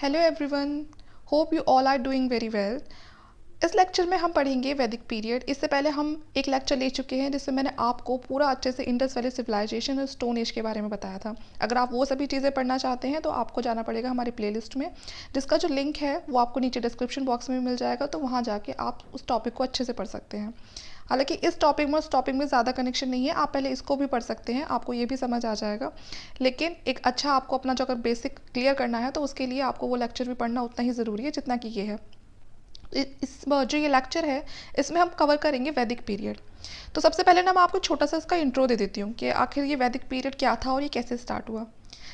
Hello everyone, hope you all are doing very well. इस lecture में हम पढ़ेंगे वैदिक पीरियड। इससे पहले हम एक लेक्चर ले चुके हैं जिससे मैंने आपको पूरा अच्छे से इंडस वैली सिविलाइजेशन और स्टोन एज के बारे में बताया था। अगर आप वो सभी चीज़ें पढ़ना चाहते हैं तो आपको जाना पड़ेगा हमारी प्लेलिस्ट में, जिसका जो लिंक है वो आपको नीचे डिस्क्रिप्शन बॉक्स में मिल जाएगा। तो वहाँ जाके आप उस टॉपिक को अच्छे से पढ़ सकते हैं। हालांकि इस टॉपिक में उस टॉपिक में ज़्यादा कनेक्शन नहीं है, आप पहले इसको भी पढ़ सकते हैं, आपको ये भी समझ आ जाएगा। लेकिन एक अच्छा आपको अपना जो अगर बेसिक क्लियर करना है तो उसके लिए आपको वो लेक्चर भी पढ़ना उतना ही ज़रूरी है जितना कि ये है। इस जो ये लेक्चर है इसमें हम कवर करेंगे वैदिक पीरियड। तो सबसे पहले ना मैं आपको छोटा सा इसका इंट्रो दे देती हूँ कि आखिर ये वैदिक पीरियड क्या था और ये कैसे स्टार्ट हुआ।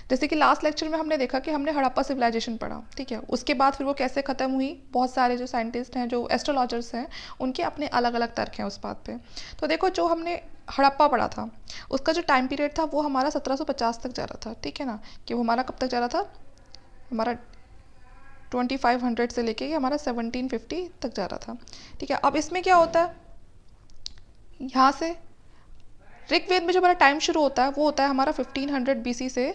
जैसे कि लास्ट लेक्चर में हमने देखा कि हमने हड़प्पा सिविलाइजेशन पढ़ा, ठीक है। उसके बाद फिर वो कैसे ख़त्म हुई, बहुत सारे जो साइंटिस्ट हैं, जो एस्ट्रोलॉजर्स हैं, उनके अपने अलग अलग तर्क हैं उस बात पे। तो देखो, जो हमने हड़प्पा पढ़ा था उसका जो टाइम पीरियड था वो हमारा 1750 तक जा रहा था, ठीक है ना। कि वो हमारा कब तक जा रहा था, हमारा 2500 से लेके हमारा 1750 तक जा रहा था, ठीक है। अब इसमें क्या होता है, यहाँ से ऋग्वेद में जो हमारा टाइम शुरू होता है वो होता है हमारा 1500 BC से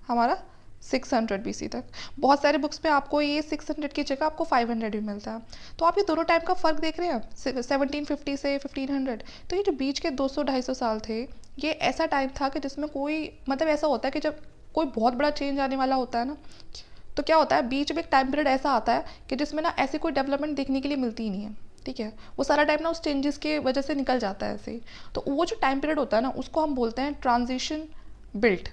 हमारा 600 BC तक। बहुत सारे बुक्स में आपको ये 600 की जगह आपको 500 भी मिलता है। तो आप ये दोनों टाइम का फ़र्क देख रहे हैं, 1750 से 1500। तो ये जो बीच के 200-250 साल थे, ये ऐसा टाइम था कि जिसमें कोई मतलब ऐसा होता है कि जब कोई बहुत बड़ा चेंज आने वाला होता है ना, तो क्या होता है बीच में एक टाइम पीरियड ऐसा आता है कि जिसमें ना ऐसी कोई डेवलपमेंट देखने के लिए मिलती ही नहीं है, ठीक है। वो सारा टाइम ना उस चेंजेस के वजह से निकल जाता है ऐसे ही। तो वो जो टाइम पीरियड होता है ना उसको हम बोलते हैं ट्रांजिशन बिल्ट,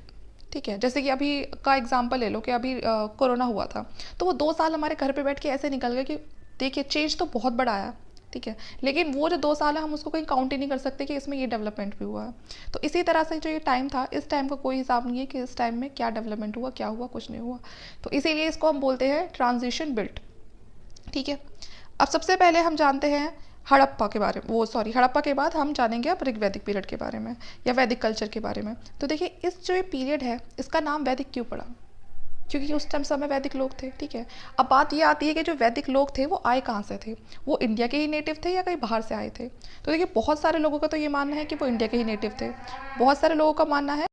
ठीक है। जैसे कि अभी का एग्जांपल ले लो कि अभी कोरोना हुआ था, तो वो 2 साल हमारे घर पे बैठ के ऐसे निकल गए कि देखिए चेंज तो बहुत बड़ा आया, ठीक है। लेकिन वो जो 2 साल है हम उसको कहीं काउंट ही नहीं कर सकते कि इसमें ये डेवलपमेंट भी हुआ है। तो इसी तरह से जो ये टाइम था, इस टाइम का कोई हिसाब नहीं है कि इस टाइम में क्या डेवलपमेंट हुआ, क्या हुआ, कुछ नहीं हुआ। तो इसीलिए इसको हम बोलते हैं ट्रांजिशन बिल्ट, ठीक है। अब सबसे पहले हम जानते हैं हड़प्पा के बारे में, हड़प्पा के बाद हम जानेंगे अब ऋग्वैदिक पीरियड के बारे में या वैदिक कल्चर के बारे में। तो देखिए, इस जो ये पीरियड है इसका नाम वैदिक क्यों पड़ा, क्योंकि उस टाइम समय वैदिक लोग थे, ठीक है। अब बात ये आती है कि जो वैदिक लोग थे वो आए कहाँ से थे, वो इंडिया के ही नेटिव थे या कहीं बाहर से आए थे। तो देखिए, बहुत सारे लोगों का तो ये मानना है कि वो इंडिया के ही नेटिव थे, बहुत सारे लोगों का मानना है,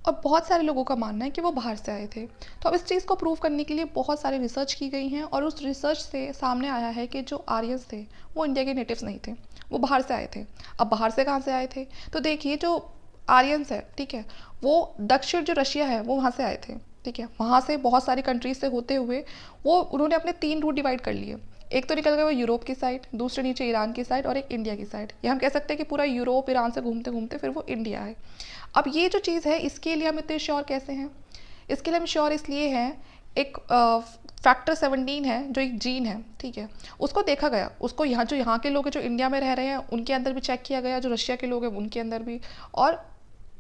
और बहुत सारे लोगों का मानना है कि वो बाहर से आए थे। तो अब इस चीज़ को प्रूव करने के लिए बहुत सारी रिसर्च की गई हैं, और उस रिसर्च से सामने आया है कि जो आर्यंस थे वो इंडिया के नेटिव्स नहीं थे, वो बाहर से आए थे। अब बाहर से कहाँ से आए थे, तो देखिए जो आर्यंस है, ठीक है, वो दक्षिण जो रशिया है वो वहाँ से आए थे, ठीक है। वहाँ से बहुत सारी कंट्रीज से होते हुए वो उन्होंने अपने 3 रूट डिवाइड कर लिए। एक तो निकल गए वो यूरोप की साइड, दूसरे नीचे ईरान की साइड, और एक इंडिया की साइड। ये हम कह सकते हैं कि पूरा यूरोप ईरान से घूमते घूमते फिर वो इंडिया है। अब ये जो चीज़ है इसके लिए हम इतने श्योर कैसे हैं, इसके लिए हम श्योर इसलिए हैं, एक फैक्टर 17 है जो एक जीन है, ठीक है। उसको देखा गया, उसको यहाँ के लोग हैं जो इंडिया में रह रहे हैं उनके अंदर भी चेक किया गया, जो रशिया के लोग हैं उनके अंदर भी, और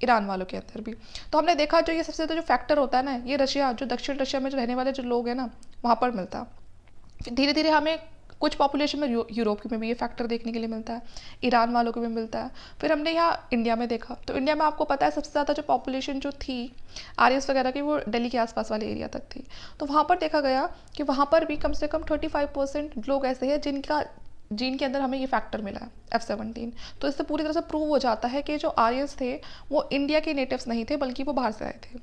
ईरान वालों के अंदर भी। तो हमने देखा जो ये सबसे ज़्यादा जो फैक्टर होता है ना, ये रशिया, जो दक्षिण रशिया में जो रहने वाले जो लोग हैं ना वहाँ पर मिलता है। फिर धीरे धीरे हमें कुछ पॉपुलेशन में यूरोप में भी ये फैक्टर देखने के लिए मिलता है, ईरान वालों को भी मिलता है। फिर हमने यहाँ इंडिया में देखा, तो इंडिया में आपको पता है सबसे ज़्यादा जो पॉपुलेशन जो थी आर्यस वगैरह की वो दिल्ली के आसपास वाले एरिया तक थी। तो वहाँ पर देखा गया कि वहाँ पर भी कम से कम 35% लोग ऐसे हैं जिनका जीन के अंदर हमें ये फैक्टर मिला है F17। तो इससे पूरी तरह से प्रूव हो जाता है कि जो आर्यंस थे वो इंडिया के नेटिव्स नहीं थे बल्कि वो बाहर से आए थे,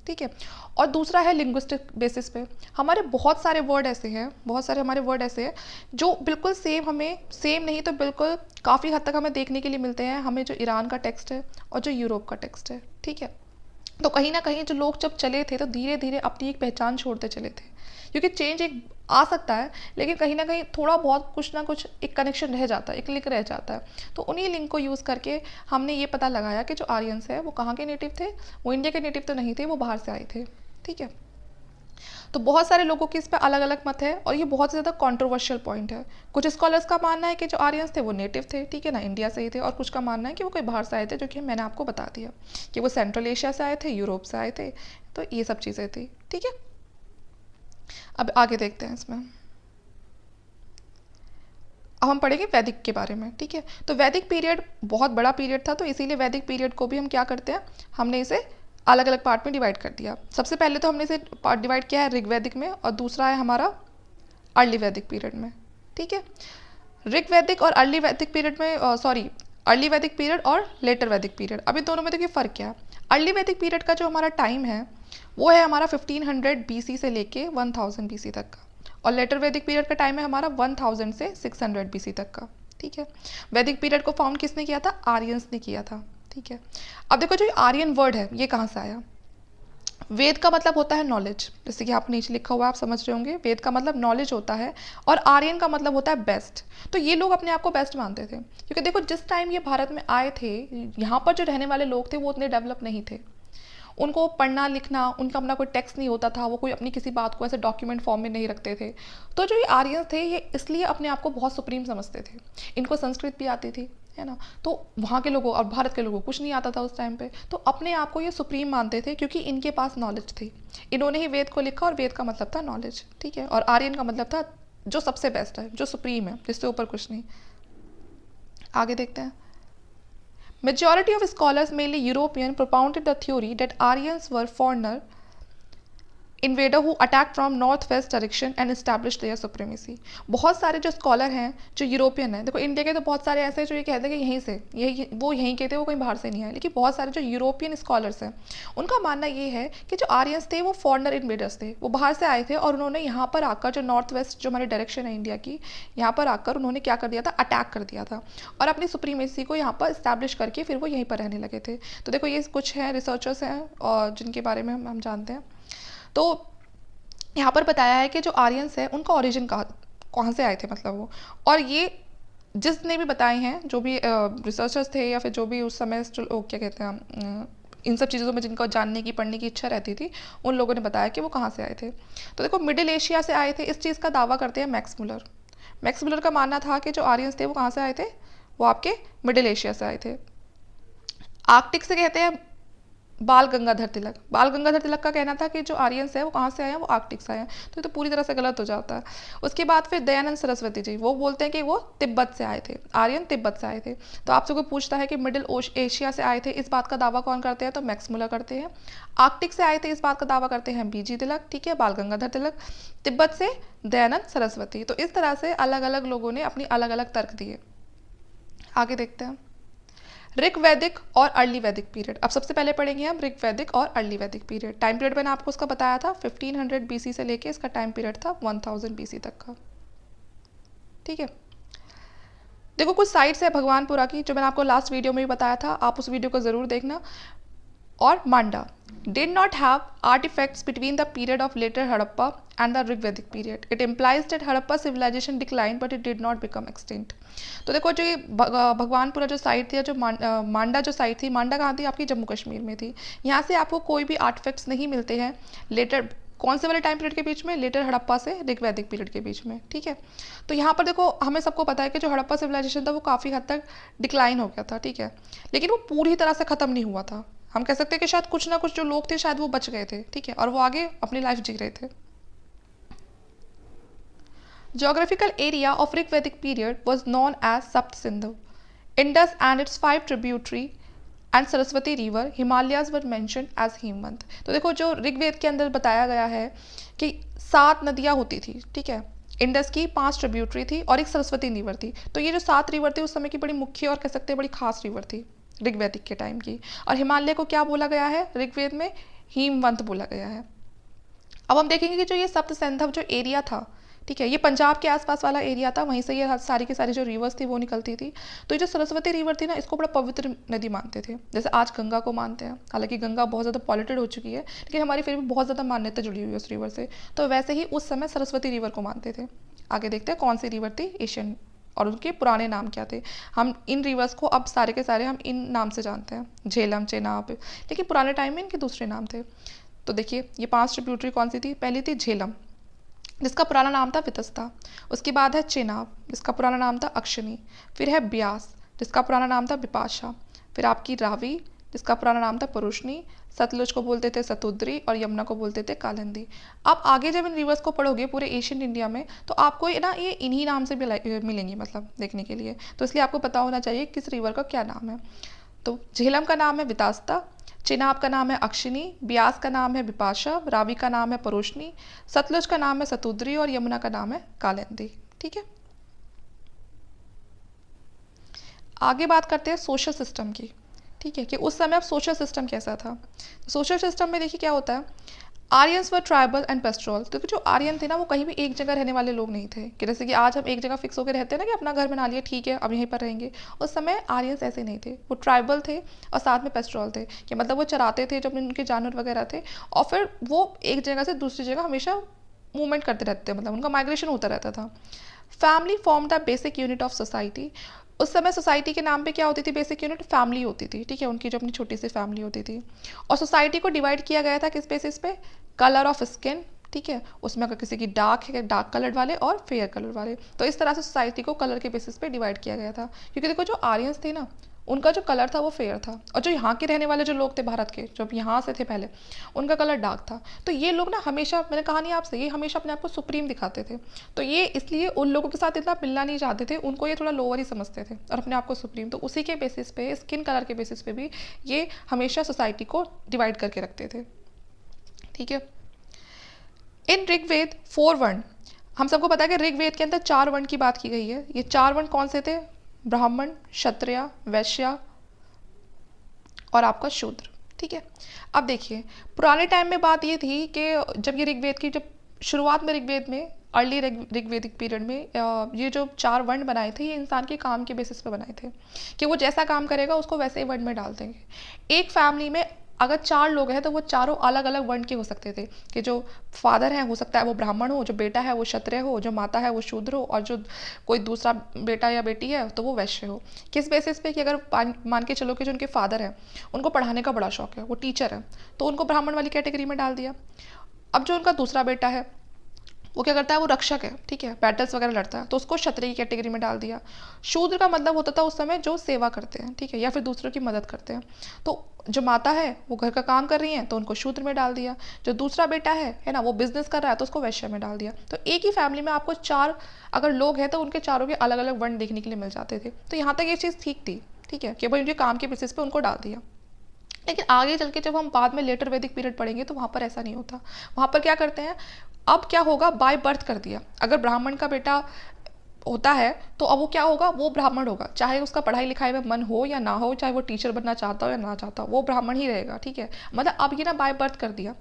ठीक है। और दूसरा है लिंग्विस्टिक बेसिस पे। हमारे बहुत सारे वर्ड ऐसे हैं, बहुत सारे हमारे वर्ड ऐसे हैं जो बिल्कुल सेम, हमें सेम नहीं तो बिल्कुल काफ़ी हद तक हमें देखने के लिए मिलते हैं, हमें जो ईरान का टेक्स्ट है और जो यूरोप का टेक्स्ट है, ठीक है। तो कहीं ना कहीं जो लोग जब चले थे तो धीरे धीरे अपनी एक पहचान छोड़ते चले थे, क्योंकि चेंज एक आ सकता है लेकिन कहीं ना कहीं थोड़ा बहुत कुछ ना कुछ एक कनेक्शन रह जाता है, एक लिंक रह जाता है। तो उन्हीं लिंक को यूज़ करके हमने ये पता लगाया कि जो आर्यंस है वो कहाँ के नेटिव थे, वो इंडिया के नेटिव तो नहीं थे, वो बाहर से आए थे, ठीक है। तो बहुत सारे लोगों की इस पर अलग अलग मत है, और ये बहुत ज़्यादा कंट्रोवर्शियल पॉइंट है। कुछ स्कॉलर्स का मानना है कि जो आर्यंस थे वो नेटिव थे, ठीक है ना, इंडिया से ही थे, और कुछ का मानना है कि वो कोई बाहर से आए थे, जो कि मैंने आपको बता दिया कि वो सेंट्रल एशिया से आए थे, यूरोप से आए थे। तो ये सब चीज़ें थी, ठीक है। अब आगे देखते हैं इसमें, अब हम पढ़ेंगे वैदिक के बारे में, ठीक है। तो वैदिक पीरियड बहुत बड़ा पीरियड था, तो इसीलिए वैदिक पीरियड को भी हम क्या करते हैं, हमने इसे अलग अलग पार्ट में डिवाइड कर दिया। सबसे पहले तो हमने इसे पार्ट डिवाइड किया है ऋग्वैदिक में, और दूसरा है हमारा अर्ली वैदिक पीरियड में, ठीक है। ऋग्वैदिक और अर्ली वैदिक पीरियड में अर्ली वैदिक पीरियड और लेटर वैदिक पीरियड, अब इन दोनों में देखिए फ़र्क क्या है। अर्ली वैदिक पीरियड का जो हमारा टाइम है वो है हमारा 1500 BC से लेके 1000 BC तक का, और लेटर वैदिक पीरियड का टाइम है हमारा 1000 से 600 BC तक का। ठीक है, वैदिक पीरियड को फाउंड किसने किया था? आर्यंस ने किया था। ठीक है, अब देखो जो आर्यन वर्ड है ये कहाँ से आया? वेद का मतलब होता है नॉलेज, जैसे कि आप नीचे लिखा हुआ आप समझ रहे होंगे, वेद का मतलब नॉलेज होता है, और आर्यन का मतलब होता है बेस्ट। तो ये लोग अपने आप को बेस्ट मानते थे, क्योंकि देखो जिस टाइम ये भारत में आए थे, यहाँ पर जो रहने वाले लोग थे वो उतने डेवलप नहीं थे, उनको पढ़ना लिखना, उनका अपना कोई टेक्स्ट नहीं होता था, वो कोई अपनी किसी बात को ऐसे डॉक्यूमेंट फॉर्म में नहीं रखते थे। तो जो ये आर्यंस थे ये इसलिए अपने आप को बहुत सुप्रीम समझते थे, इनको संस्कृत भी आती थी, है ना, तो वहाँ के लोगों और भारत के लोगों को कुछ नहीं आता था उस टाइम पे, तो अपने आप को ये सुप्रीम मानते थे क्योंकि इनके पास नॉलेज थी, इन्होंने ही वेद को लिखा, और वेद का मतलब था नॉलेज। ठीक है, और आर्यन का मतलब था जो सबसे बेस्ट है, जो सुप्रीम है, जिससे ऊपर कुछ नहीं। आगे देखते हैं। Majority of scholars, mainly European, propounded the theory that Aryans were foreigner invader who attacked from northwest direction and established their supremacy। बहुत सारे जो स्कॉलर हैं जो यूरोपियन हैं, देखो इंडिया के तो बहुत सारे ऐसे हैं जो ये कहते हैं कि यहीं से वो यहीं के थे, वो कहीं बाहर से नहीं आए, लेकिन बहुत सारे जो यूरोपियन स्कॉलर्स हैं उनका मानना ये है कि जो आर्यंस थे वो फॉरनर इन्वेडर्स थे, वो बाहर से आए थे, और उन्होंने यहाँ पर आकर जो नॉर्थ वेस्ट जो हमारी डायरेक्शन है इंडिया की, यहाँ पर आकर उन्होंने क्या कर दिया था? अटैक कर दिया था, और अपनी सुप्रीमेसी को यहाँ पर इस्टेब्लिश करके फिर वो यहीं पर रहने लगे थे। तो देखो ये कुछ हैं रिसर्चर्स हैं और जिनके बारे में हम जानते हैं। तो यहाँ पर बताया है कि जो आर्यंस है उनका ओरिजिन कहाँ से आए थे, मतलब वो, और ये जिसने भी बताए हैं, जो भी रिसर्चर्स थे या फिर जो भी उस समय जो क्या कहते हैं इन सब चीज़ों में जिनको जानने की पढ़ने की इच्छा रहती थी, उन लोगों ने बताया कि वो कहाँ से आए थे। तो देखो मिडिल एशिया से आए थे, इस चीज़ का दावा करते हैं मैक्स मुलर। मैक्स मुलर का मानना था कि जो आर्यंस थे वो कहाँ से आए थे? वो आपके मिडिल एशिया से आए थे। आर्कटिक से कहते हैं बाल गंगाधर तिलक। बाल गंगाधर तिलक का कहना था कि जो आर्यंस है वो कहाँ से आए हैं? वो आर्कटिक से आए हैं। तो ये तो पूरी तरह से गलत हो जाता है। उसके बाद फिर दयानंद सरस्वती जी वो बोलते हैं कि वो तिब्बत से आए थे, आर्यन तिब्बत से आए थे। तो आपसे कोई पूछता है कि मिडिल एशिया से आए थे, इस बात का दावा कौन करते हैं? तो मैक्स मुलर करते हैं। आर्कटिक से आए थे, इस बात का दावा करते हैं बीजी तिलक, ठीक है, बाल गंगाधर तिलक। तिब्बत से दयानंद सरस्वती। तो इस तरह से अलग अलग लोगों ने अपनी अलग अलग तर्क दिए। आगे देखते हैं ऋग वैदिक और अर्ली वैदिक पीरियड। अब सबसे पहले पढ़ेंगे हम ऋग वैदिक और अर्ली वैदिक पीरियड। टाइम पीरियड मैंने आपको उसका बताया था 1500 BC से लेके इसका टाइम पीरियड था 1000 BC तक का। ठीक है, देखो कुछ साइट्स है भगवानपुरा की जो मैंने आपको लास्ट वीडियो में भी बताया था, आप उस वीडियो को ज़रूर देखना। और मांडा did not have artifacts between the period of later Harappa and the Rigvedic period. It implies that Harappa civilization declined but it did not become extinct. तो देखो जो ये भगवानपुरा जो साइट थी या जो मांडा जो साइट थी, मांडा कहाँ थी? आपकी जम्मू कश्मीर में थी। यहाँ से आपको कोई भी आर्टिफैक्ट्स नहीं मिलते हैं लेटर कौन से वाले टाइम पीरियड के बीच में? लेटर हड़प्पा से ऋग्वैदिक पीरियड के बीच में। ठीक है, तो यहाँ पर देखो हमें सबको पता है कि जो हड़प्पा सिविलाइजेशन था वो काफ़ी हद तक डिक्लाइन हो गया था, ठीक है, लेकिन वो पूरी तरह से ख़त्म नहीं हुआ था। हम कह सकते हैं कि शायद कुछ ना कुछ जो लोग थे शायद वो बच गए थे, ठीक है, और वो आगे अपनी लाइफ जी रहे थे। Geographical area of Rigvedic period was known as Sapt Sindhu. Indus and its 5 tributary and Saraswati river Himalayas were mentioned as Hemant. तो देखो जो ऋग्वेद के अंदर बताया गया है कि 7 नदियाँ होती थी, ठीक है, इंडस की 5 ट्रिब्यूटरी थी और एक सरस्वती रिवर थी। तो ये जो 7 रिवर थी उस समय की बड़ी मुख्य और कह सकते हैं बड़ी खास रिवर थी ऋग्वैदिक के टाइम की। और हिमालय को क्या बोला गया है ऋग्वेद में? हीमवंत बोला गया है। अब हम देखेंगे कि जो ये सप्त सिंधु जो एरिया था, ठीक है, ये पंजाब के आसपास वाला एरिया था, वहीं से ये सारी की सारी जो रिवर्स थी वो निकलती थी। तो ये जो सरस्वती रिवर थी ना, इसको बड़ा पवित्र नदी मानते थे, जैसे आज गंगा को मानते हैं। हालांकि गंगा बहुत ज़्यादा पॉल्यूटेड हो चुकी है, लेकिन हमारी फिर भी बहुत ज़्यादा मान्यता जुड़ी हुई है उस रिवर से। तो वैसे ही उस समय सरस्वती रिवर को मानते थे। आगे देखते हैं कौन सी रिवर थी एशियन, और उनके पुराने नाम क्या थे। हम इन रिवर्स को अब सारे के सारे हम इन नाम से जानते हैं, झेलम, चेनाब, लेकिन पुराने टाइम में इनके दूसरे नाम थे। तो देखिए ये 5 ट्रिब्यूटरी कौन सी थी? पहली थी झेलम, जिसका पुराना नाम था वितस्ता। उसके बाद है चेनाब, जिसका पुराना नाम था अक्षनी। फिर है ब्यास, जिसका पुराना नाम था बिपाशा। फिर आपकी रावी, जिसका पुराना नाम था परुष्णी। सतलुज को बोलते थे सतुद्री और यमुना को बोलते थे कालिंदी। अब आगे जब इन रिवर्स को पढ़ोगे पूरे एशियन इंडिया में, तो आपको ना ये इन्हीं नाम से मिलेंगी, मतलब देखने के लिए। तो इसलिए आपको पता होना चाहिए किस रिवर का क्या नाम है। तो झेलम का नाम है वितास्ता, चेनाब का नाम है अक्षिनी, ब्यास का नाम है बिपाशा, रावी का नाम है परोशनी, सतलुज का नाम है सतुद्री और यमुना का नाम है कालिंदी। ठीक है, आगे बात करते हैं सोशल सिस्टम की। ठीक है, कि उस समय अब सोशल सिस्टम कैसा था। सोशल सिस्टम में देखिए क्या होता है, आर्यंस वर ट्राइबल एंड पेस्ट्रोल, क्योंकि जो आर्यन थे ना वो कहीं भी एक जगह रहने वाले लोग नहीं थे कि जैसे कि आज हम एक जगह फिक्स होकर रहते हैं ना कि अपना घर बना लिया, ठीक है अब यहीं पर रहेंगे। उस समय आर्यंस ऐसे नहीं थे, वो ट्राइबल थे और साथ में पेस्ट्रोल थे कि मतलब वो चराते थे जब उनके जानवर वगैरह थे, और फिर वो एक जगह से दूसरी जगह हमेशा मूवमेंट करते रहते थे, मतलब उनका माइग्रेशन होता रहता था। Family form the basic unit of society. उस समय सोसाइटी के नाम पे क्या होती थी, बेसिक यूनिट फैमिली होती थी, ठीक है, उनकी जो अपनी छोटी सी फैमिली होती थी। और सोसाइटी को डिवाइड किया गया था किस बेसिस पे, कलर ऑफ स्किन, ठीक है, उसमें अगर किसी की डार्क है, डार्क कलर वाले और फेयर कलर वाले, तो इस तरह से सोसाइटी को कलर के बेसिस पे डिवाइड किया गया था। क्योंकि देखो जो आर्यंस थे ना, उनका जो कलर था वो फेयर था, और जो यहाँ के रहने वाले जो लोग थे भारत के, जो यहाँ से थे पहले, उनका कलर डार्क था। तो ये लोग ना हमेशा, मैंने कहा नहीं आपसे, ये हमेशा अपने आप को सुप्रीम दिखाते थे, तो ये इसलिए उन लोगों के साथ इतना मिलना नहीं चाहते थे, उनको ये थोड़ा लोअर ही समझते थे और अपने आप को सुप्रीम। तो उसी के बेसिस पे, स्किन कलर के बेसिस पे भी ये हमेशा सोसाइटी को डिवाइड करके रखते थे, ठीक है। इन ऋग्वेद 4 वर्ण, हम सबको पता है कि ऋग्वेद के अंदर 4 वर्ण की बात की गई है। ये 4 वर्ण कौन से थे, ब्राह्मण, क्षत्रिय, वैश्य और आपका शूद्र, ठीक है। अब देखिए पुराने टाइम में बात ये थी कि जब ये ऋग्वेद की, जब शुरुआत में ऋग्वेद में, अर्ली ऋग्वेदिक पीरियड में ये जो 4 वर्ण बनाए थे, ये इंसान के काम के बेसिस पे बनाए थे कि वो जैसा काम करेगा उसको वैसे ही वर्ण में डाल देंगे। एक फैमिली में अगर 4 लोग हैं तो वो चारों अलग अलग वर्ण के हो सकते थे, कि जो फादर है हो सकता है वो ब्राह्मण हो, जो बेटा है वो क्षत्रिय हो, जो माता है वो शूद्र हो, और जो कोई दूसरा बेटा या बेटी है तो वो वैश्य हो। किस बेसिस पे, कि अगर मान के चलो कि जो उनके फादर है उनको पढ़ाने का बड़ा शौक है, वो टीचर है, तो उनको ब्राह्मण वाली कैटेगरी में डाल दिया। अब जो उनका दूसरा बेटा है वो क्या करता है, वो रक्षक है, ठीक है, बैटल्स वगैरह लड़ता है, तो उसको क्षत्रिय की कैटेगरी में डाल दिया। शूद्र का मतलब होता था उस समय जो सेवा करते हैं, ठीक है, या फिर दूसरों की मदद करते हैं। तो जो माता है वो घर का काम कर रही है तो उनको शूद्र में डाल दिया। जो दूसरा बेटा है ना, वो बिजनेस कर रहा है तो उसको वैश्य में डाल दिया। तो एक ही फैमिली में आपको 4 अगर लोग हैं तो उनके चारों के अलग अलग वर्ण देखने के लिए मिल जाते थे। तो यहाँ तक ये चीज़ ठीक थी, ठीक है, कि भाई उनके काम के बेसिस पे उनको डाल दिया। लेकिन आगे चल के जब हम बाद में लेटर वैदिक पीरियड पढ़ेंगे तो वहाँ पर ऐसा नहीं होता। वहाँ पर क्या करते हैं, अब क्या होगा, बाय बर्थ कर दिया। अगर ब्राह्मण का बेटा होता है तो अब वो क्या होगा, वो ब्राह्मण होगा, चाहे उसका पढ़ाई लिखाई में मन हो या ना हो, चाहे वो टीचर बनना चाहता हो या ना चाहता हो, वो ब्राह्मण ही रहेगा, ठीक है। मतलब अब ये ना बाय बर्थ कर दिया।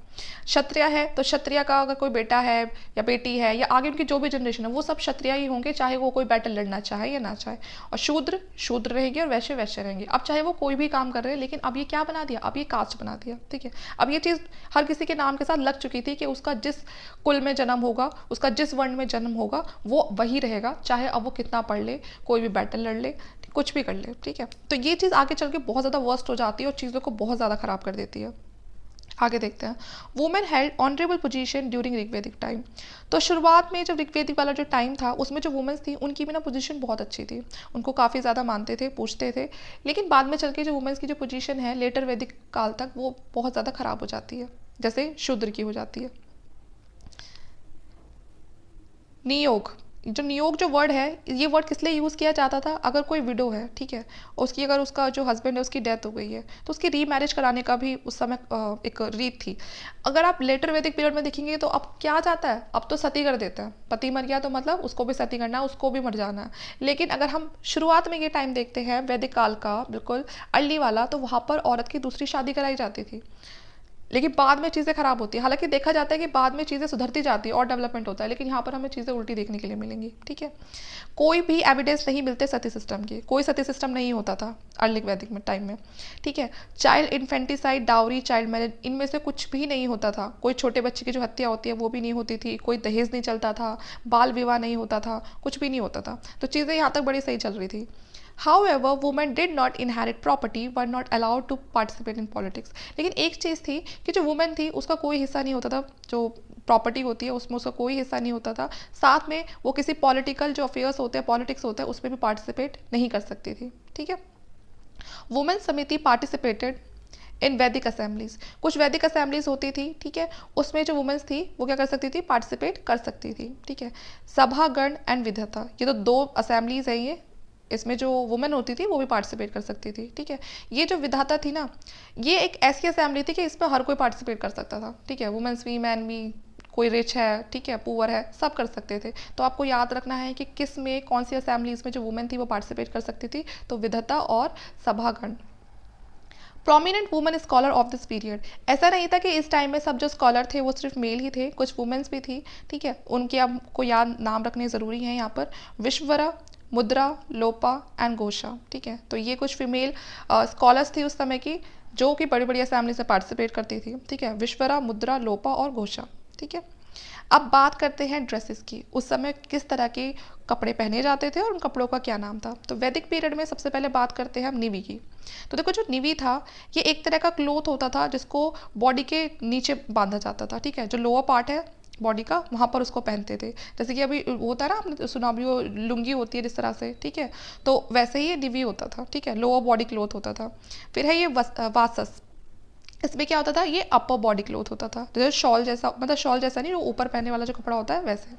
क्षत्रिय है तो क्षत्रिय का अगर कोई बेटा है या बेटी है या आगे उनकी जो भी जनरेशन है वो सब क्षत्रिय ही होंगे, चाहे वो कोई बैटल लड़ना चाहे या ना चाहे। और शूद्र शूद्र रहेंगे और वैश्य वैश्य रहेंगे। अब चाहे वो कोई भी काम कर रहे हैं, लेकिन अब ये क्या बना दिया, अब ये कास्ट बना दिया, ठीक है। अब ये चीज़ हर किसी के नाम के साथ लग चुकी थी कि उसका जिस कुल में जन्म होगा, उसका जिस वर्ण में जन्म होगा वो वही रहेगा, चाहे अब वो कितना पढ़ ले, कोई भी बैटल लड़ ले, कुछ भी कर ले, ठीक है। तो ये चीज़ आगे चल के बहुत ज़्यादा वर्स्ट हो जाती है और चीज़ों को बहुत ज़्यादा खराब कर देती है। आगे देखते हैं, women held honourable position during Rigvedic time. तो शुरुआत में जब ऋग्वेदिक वाला जो टाइम था उसमें जो वुमेन्स थी उनकी भी ना पोजीशन बहुत अच्छी थी, उनको काफ़ी ज़्यादा मानते थे, पूछते थे। लेकिन बाद में चल के जो वुमेन्स की जो पोजीशन है लेटर वैदिक काल तक वो बहुत ज़्यादा खराब हो जाती है, जैसे शूद्र की हो जाती है। नियोग, जो नियोग जो वर्ड है, ये वर्ड किस लिए यूज़ किया जाता था, अगर कोई विडो है, ठीक है, उसकी अगर उसका जो हस्बैंड है उसकी डेथ हो गई है तो उसकी रीमैरिज कराने का भी उस समय एक रीत थी। अगर आप लेटर वैदिक पीरियड में देखेंगे तो अब क्या जाता है, अब तो सती कर देता है, पति मर गया तो मतलब उसको भी सती करना है, उसको भी मर जाना है। लेकिन अगर हम शुरुआत में ये टाइम देखते हैं वैदिक काल का, बिल्कुल अर्ली वाला, तो वहाँ पर औरत की दूसरी शादी कराई जाती थी। लेकिन बाद में चीज़ें खराब होती है। हालांकि देखा जाता है कि बाद में चीज़ें सुधरती जाती है और डेवलपमेंट होता है, लेकिन यहाँ पर हमें चीज़ें उल्टी देखने के लिए मिलेंगी, ठीक है। कोई भी एविडेंस नहीं मिलते सती सिस्टम के, कोई सती सिस्टम नहीं होता था अर्ली वैदिक में टाइम में, ठीक है। Child infanticide, dowry, child marriage, इनमें से कुछ भी नहीं होता था। कोई छोटे बच्चे की जो हत्या होती है वो भी नहीं होती थी, कोई दहेज नहीं चलता था, बाल विवाह नहीं होता था, कुछ भी नहीं होता था। तो चीज़ें यहाँ तक बड़ी सही चल रही थी। However, women did not inherit property, were not allowed to participate in politics. लेकिन एक चीज़ थी कि जो वुमेन थी उसका कोई हिस्सा नहीं होता था, जो प्रॉपर्टी होती है उसमें उसका कोई हिस्सा नहीं होता था। साथ में वो किसी पॉलिटिकल जो अफेयर्स होते हैं, पॉलिटिक्स होता है, उसमें भी पार्टिसिपेट नहीं कर सकती थी, ठीक है। वुमेन समिति पार्टिसिपेटेड इन वैदिक असेंबलीज, कुछ वैदिक असेंबलीज होती थी, ठीक है, उसमें जो वुमेन्स थी वो क्या कर सकती थी, पार्टिसिपेट कर सकती थी, ठीक है। सभागण एंड विधाता, ये तो 2 असेंबलीज हैं ये, इसमें जो वुमेन होती थी वो भी पार्टिसिपेट कर सकती थी, ठीक है। ये जो विधाता थी ना, ये एक ऐसी असेंबली थी कि इसमें हर कोई पार्टिसिपेट कर सकता था, ठीक है, वुमेन्स भी, मैन भी, कोई रिच है, ठीक है, पुअर है, सब कर सकते थे। तो आपको याद रखना है कि किस में, कौन सी असेंबलीज में जो वुमेन थी वो पार्टिसिपेट कर सकती थी, तो विधाता और सभागण। Prominent women scholar of this period, ऐसा नहीं था कि इस टाइम में सब जो स्कॉलर थे वो सिर्फ मेल ही थे, कुछ वुमेन्स भी थी, ठीक है, उनके आपको याद नाम रखने ज़रूरी हैं यहाँ पर, विश्वरा, मुद्रा, लोपा एंड घोषा, ठीक है। तो ये कुछ फीमेल स्कॉलर्स थी उस समय की जो कि बड़ी बड़ी असेंबली से पार्टिसिपेट करती थी, ठीक है, विश्वरा, मुद्रा, लोपा और घोषा, ठीक है। अब बात करते हैं ड्रेसेस की, उस समय किस तरह के कपड़े पहने जाते थे और उन कपड़ों का क्या नाम था। तो वैदिक पीरियड में सबसे पहले बात करते हैं हम निवी की। तो देखो जो निवी था ये एक तरह का क्लोथ होता था जिसको बॉडी के नीचे बांधा जाता था, ठीक है, जो लोअर पार्ट है बॉडी का वहाँ पर उसको पहनते थे, जैसे कि अभी होता है ना, आपने सुना भी वो लुंगी होती है जिस तरह से, ठीक है, तो वैसे ही ये निवी होता था, ठीक है, लोअर बॉडी क्लोथ होता था। फिर है ये वासस, इसमें क्या होता था, ये अपर बॉडी क्लोथ होता था, जैसे शॉल जैसा, मतलब शॉल जैसा नहीं, जो ऊपर पहनने वाला जो कपड़ा होता है वैसे।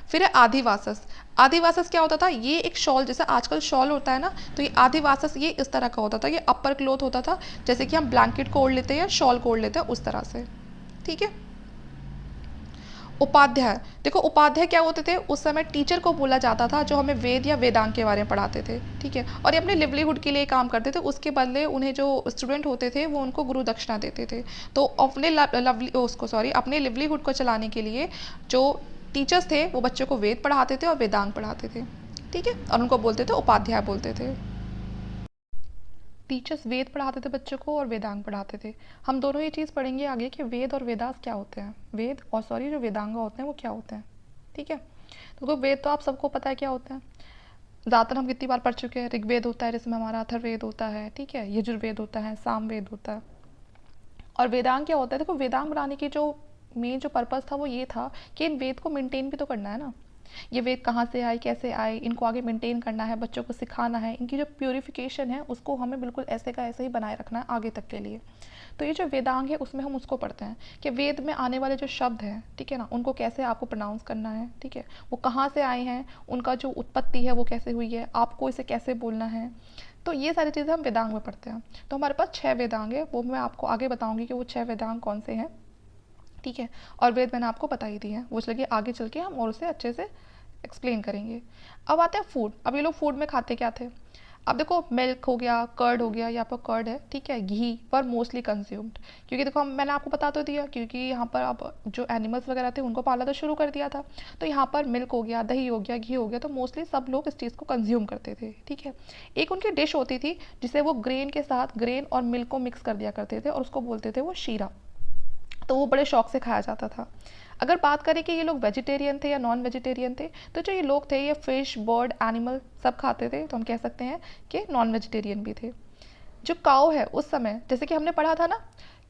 फिर है आदिवासस, आदिवासस क्या होता था, ये एक शॉल जैसा आजकल शॉल होता है ना, तो ये आदिवासस ये इस तरह का होता था, ये अपर क्लोथ होता था, जैसे कि हम ब्लैंकेट को ओढ़ लेते हैं या शॉल को ओढ़ लेते हैं उस तरह से, ठीक है। उपाध्याय, देखो उपाध्याय क्या होते थे, उस समय टीचर को बोला जाता था जो हमें वेद या वेदांग के बारे में पढ़ाते थे, ठीक है, और ये अपने लिवलीहुड के लिए काम करते थे, उसके बदले उन्हें जो स्टूडेंट होते थे वो उनको गुरु दक्षिणा देते थे। तो अपने अपने लिवलीहुड को चलाने के लिए जो टीचर्स थे वो बच्चों को वेद पढ़ाते थे और वेदांग पढ़ाते थे, ठीक है, और उनको बोलते थे उपाध्याय बोलते थे। टीचर्स वेद पढ़ाते थे बच्चों को और वेदांग पढ़ाते थे। हम दोनों ये चीज़ पढ़ेंगे आगे कि वेद और वेदास क्या होते हैं, वेद और जो वेदांग होते हैं वो क्या होते हैं, ठीक है। तो वेद तो आप सबको पता है क्या होते हैं, ज़्यादातर हम कितनी बार पढ़ चुके हैं, ऋग्वेद होता है जिसमें हमारा अथर्ववेद होता है, ठीक है, यजुर्वेद होता है, सामवेद होता है। और वेदांग क्या होता है, देखो वेदांग बनाने की जो मेन जो पर्पज़ था वो ये था कि इन वेद को मेंटेन भी तो करना है ना, ये वेद कहाँ से आए, कैसे आए, इनको आगे मेंटेन करना है, बच्चों को सिखाना है, इनकी जो प्योरिफिकेशन है उसको हमें बिल्कुल ऐसे का ऐसे ही बनाए रखना है आगे तक के लिए। तो ये जो वेदांग है उसमें हम उसको पढ़ते हैं कि वेद में आने वाले जो शब्द हैं, ठीक है ना, उनको कैसे आपको प्रोनाउंस करना है, ठीक है, वो कहाँ से आए हैं, उनका जो उत्पत्ति है वो कैसे हुई है, आपको इसे कैसे बोलना है, तो ये सारी चीज़ें हम वेदांग में पढ़ते हैं। तो हमारे पास 6 वेदांग है, वो मैं आपको आगे बताऊंगी कि वो 6 वेदांग कौन से हैं, ठीक है, और वेद मैंने आपको बता ही दी है, वो चलिए आगे चल के हम और उसे अच्छे से एक्सप्लेन करेंगे। अब आते हैं फूड, अब ये लोग फूड में खाते क्या थे। अब देखो मिल्क हो गया, कर्ड हो गया, यहाँ पर कर्ड है, ठीक है, घी पर मोस्टली कंज्यूम्ड, क्योंकि देखो मैंने आपको बता तो दिया, क्योंकि यहाँ पर अब जो एनिमल्स वगैरह थे उनको पाला तो शुरू कर दिया था, तो यहाँ पर मिल्क हो गया, दही हो गया, घी हो गया, तो मोस्टली सब लोग इस चीज़ को कंज्यूम करते थे, ठीक है। एक उनकी डिश होती थी जिसे वो ग्रेन के साथ ग्रेन और मिल्क को मिक्स कर दिया करते थे और उसको बोलते थे वो शीरा, तो वो बड़े शौक से खाया जाता था। अगर बात करें कि ये लोग वेजिटेरियन थे या नॉन वेजिटेरियन थे, तो जो ये लोग थे ये फिश, बर्ड, एनिमल सब खाते थे, तो हम कह सकते हैं कि नॉन वेजिटेरियन भी थे। जो काऊ है उस समय, जैसे कि हमने पढ़ा था ना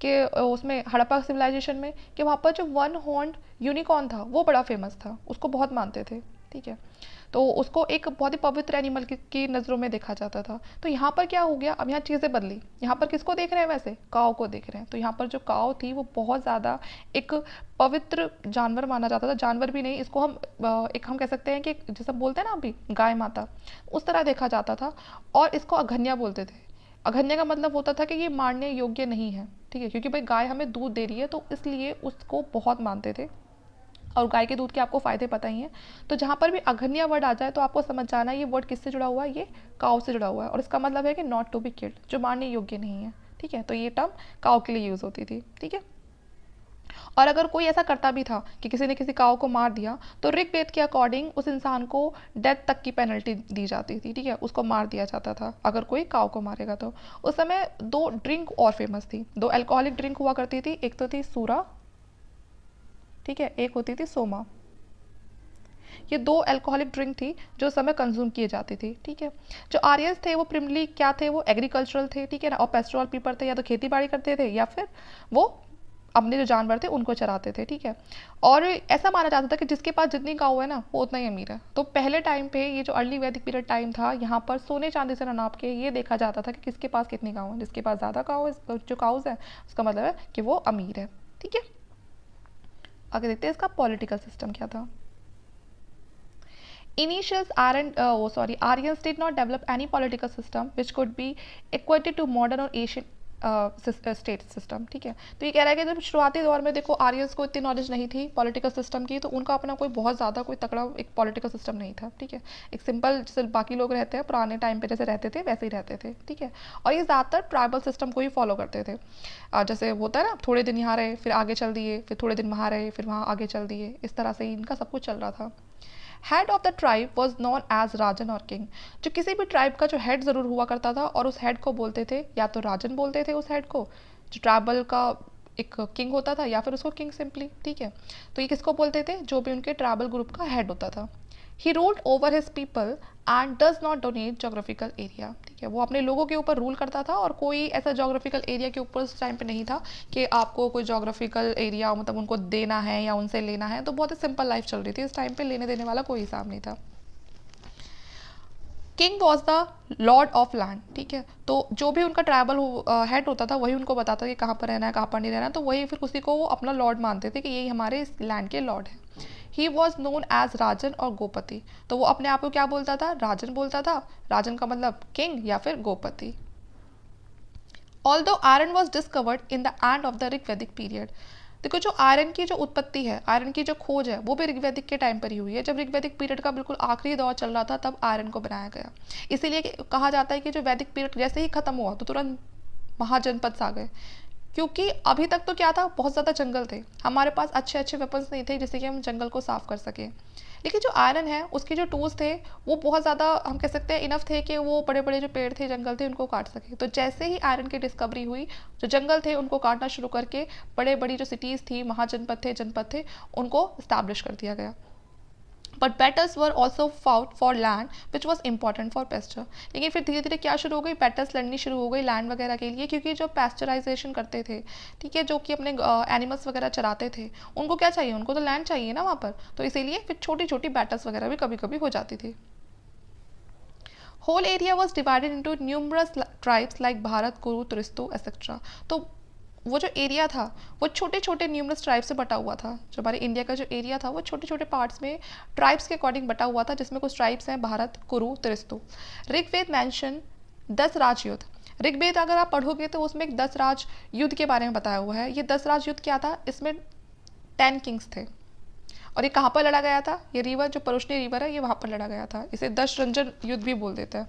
कि उसमें हड़प्पा सिविलाइजेशन में, कि वहाँ पर जो वन हॉर्न यूनिकॉर्न था वो बड़ा फेमस था, उसको बहुत मानते थे, ठीक है, तो उसको एक बहुत ही पवित्र एनिमल की नज़रों में देखा जाता था। तो यहाँ पर क्या हो गया, अब यहाँ चीज़ें बदली, यहाँ पर किसको देख रहे हैं, वैसे काऊ को देख रहे हैं। तो यहाँ पर जो काऊ थी वो बहुत ज़्यादा एक पवित्र जानवर माना जाता था, जानवर भी नहीं, इसको हम एक हम कह सकते हैं कि जैसे बोलते हैं ना अभी गाय माता, उस तरह देखा जाता था, और इसको अघन्या बोलते थे। अघन्या का मतलब होता था कि ये मारने योग्य नहीं है, ठीक है, क्योंकि भाई गाय हमें दूध दे रही है, तो इसलिए उसको बहुत मानते थे, और गाय के दूध के आपको फ़ायदे पता ही हैं। तो जहाँ पर भी अघन्या वर्ड आ जाए तो आपको समझ जाना है ये वर्ड किससे जुड़ा हुआ है, ये काऊ से जुड़ा हुआ है, और इसका मतलब है कि नॉट टू बी किल्ड, जो मारने योग्य नहीं है, ठीक है। तो ये टर्म काऊ के लिए यूज़ होती थी, ठीक है। और अगर कोई ऐसा करता भी था कि किसी ने किसी काऊ को मार दिया, तो ऋग्वेद के अकॉर्डिंग उस इंसान को डेथ तक की पेनल्टी दी जाती थी, ठीक है, उसको मार दिया जाता था अगर कोई काऊ को मारेगा तो। उस समय 2 ड्रिंक और फेमस थी, 2 अल्कोहलिक ड्रिंक हुआ करती थी, एक तो थी सूरा, ठीक है, एक होती थी सोमा। ये 2 अल्कोहलिक ड्रिंक थी जो समय कंज्यूम किए जाती थी, ठीक है। जो आर्यंस थे वो प्रिमली क्या थे, वो एग्रीकल्चरल थे, ठीक है ना, और पेस्टोरल पीपल थे, या तो खेती बाड़ी करते थे या फिर वो अपने जो जानवर थे उनको चराते थे, ठीक है। और ऐसा माना जाता था कि जिसके पास जितनी गाँव है ना वो उतना ही अमीर है। तो पहले टाइम पे ये जो अर्ली वैदिक पीरियड टाइम था, यहाँ पर सोने चांदी से ना नाप के ये देखा जाता था कि किसके पास कितनी गाँव है, जिसके पास ज़्यादा गाँव है, जो काउज है, उसका मतलब है कि वो अमीर है, ठीक है। आगे देखते हैं इसका पॉलिटिकल सिस्टम क्या था। Aryans did not develop any political system which could be equated to modern or Asian state system, ठीक है। तो ये कह रहा है कि जब शुरुआती दौर में देखो आर्यंस को इतनी नॉलेज नहीं थी पॉलिटिकल सिस्टम की, तो उनका अपना कोई बहुत ज़्यादा कोई तगड़ा एक पॉलिटिकल सिस्टम नहीं था, ठीक है। एक सिंपल जैसे बाकी लोग रहते हैं पुराने टाइम पे जैसे रहते थे वैसे ही रहते थे, ठीक है। और ये ज़्यादातर ट्राइबल सिस्टम को ही फॉलो करते थे। जैसे होता है ना, थोड़े दिन यहाँ रहे फिर आगे चल दिए, फिर थोड़े दिन वहाँ रहे फिर वहाँ आगे चल दिए, इस तरह से ही इनका सब कुछ चल रहा था। Head of the tribe was known as rajan और किंग। जो किसी भी ट्राइब का जो हेड ज़रूर हुआ करता था और उस हेड को बोलते थे या तो राजन बोलते थे उस हेड को, जो ट्राइबल का एक किंग होता था, या फिर उसको किंग सिंपली, ठीक है। तो ये किसको बोलते थे, जो भी उनके ट्राइबल ग्रुप का हेड होता था। He ruled over his people and does not donate geographical area, ठीक है। वो अपने लोगों के ऊपर रूल करता था और कोई ऐसा जोग्राफिकल एरिया के ऊपर उस टाइम पे नहीं था कि आपको कोई जोग्राफिकल एरिया मतलब उनको देना है या उनसे लेना है। तो बहुत ही सिंपल लाइफ चल रही थी इस टाइम पे, लेने देने वाला कोई हिसाब नहीं था। King was the Lord of land, ठीक है। तो जो भी उनका ट्राइबल हेड होता था वही उनको बताता कि कहाँ पर रहना है कहाँ पर नहीं रहना है, तो वही फिर उसी को वो अपना लॉर्ड मानते थे कि यही हमारे इस लैंड के लॉर्ड हैं। He was known as rajan और गोपति। तो वो अपने आप को क्या बोलता था, राजन बोलता था। राजन का मतलब किंग या फिर गोपति। Although iron was discovered in the end of the Rigvedic period. देखो जो आयरन की जो उत्पत्ति है, आयरन की जो खोज है, वो भी ऋग्वैदिक के टाइम पर ही हुई है। जब ऋग्वैदिक पीरियड का बिल्कुल आखिरी दौर चल रहा था तब आयरन को बनाया गया। इसीलिए कहा जाता है कि जो वैदिक पीरियड जैसे ही खत्म हुआ तो तुरंत महाजनपद आ गए, क्योंकि अभी तक तो क्या था, बहुत ज़्यादा जंगल थे, हमारे पास अच्छे अच्छे वेपन्स नहीं थे जिससे कि हम जंगल को साफ कर सकें। लेकिन जो आयरन है उसके जो टूल्स थे वो बहुत ज़्यादा हम कह सकते हैं इनफ थे कि वो बड़े बड़े जो पेड़ थे जंगल थे उनको काट सके। तो जैसे ही आयरन की डिस्कवरी हुई, जो जंगल थे उनको काटना शुरू करके बड़े बड़ी जो सिटीज़ थी, महाजनपद थे, जनपद थे, उनको इस्टेब्लिश कर दिया गया। But battles were also fought for land which was important for pasture. लेकिन फिर धीरे धीरे क्या शुरू हो गई, बैटल्स लड़नी शुरू हो गई लैंड वगैरह के लिए, क्योंकि जो पैस्चराइजेशन करते थे, ठीक है, जो कि अपने एनिमल्स वगैरह चराते थे, उनको क्या चाहिए, उनको तो लैंड चाहिए ना वहाँ पर। तो इसीलिए फिर छोटी छोटी बैटल्स वगैरह भी कभी कभी हो जाती थी। Whole area was divided into numerous tribes like Bharat, Kuru, Tritsu etcetera. तो वो जो एरिया था वो छोटे छोटे न्यूमरस ट्राइब से बटा हुआ था। जो हमारे इंडिया का जो एरिया था वो छोटे छोटे पार्ट्स में ट्राइब्स के अकॉर्डिंग बटा हुआ था, जिसमें कुछ ट्राइब्स हैं भारत, कुरु, तिरिस्तु। ऋग्वेद मेंशन 10 राज युद्ध। ऋग्वेद अगर आप पढ़ोगे तो उसमें एक 10 राज युद्ध के बारे में बताया हुआ है। ये 10 राज युद्ध क्या था, इसमें 10 किंग्स थे। और ये कहाँ पर लड़ा गया था, ये रिवर जो परुष्णी रिवर है ये वहाँ पर लड़ा गया था। इसे दशरंजन युद्ध भी बोल देते हैं।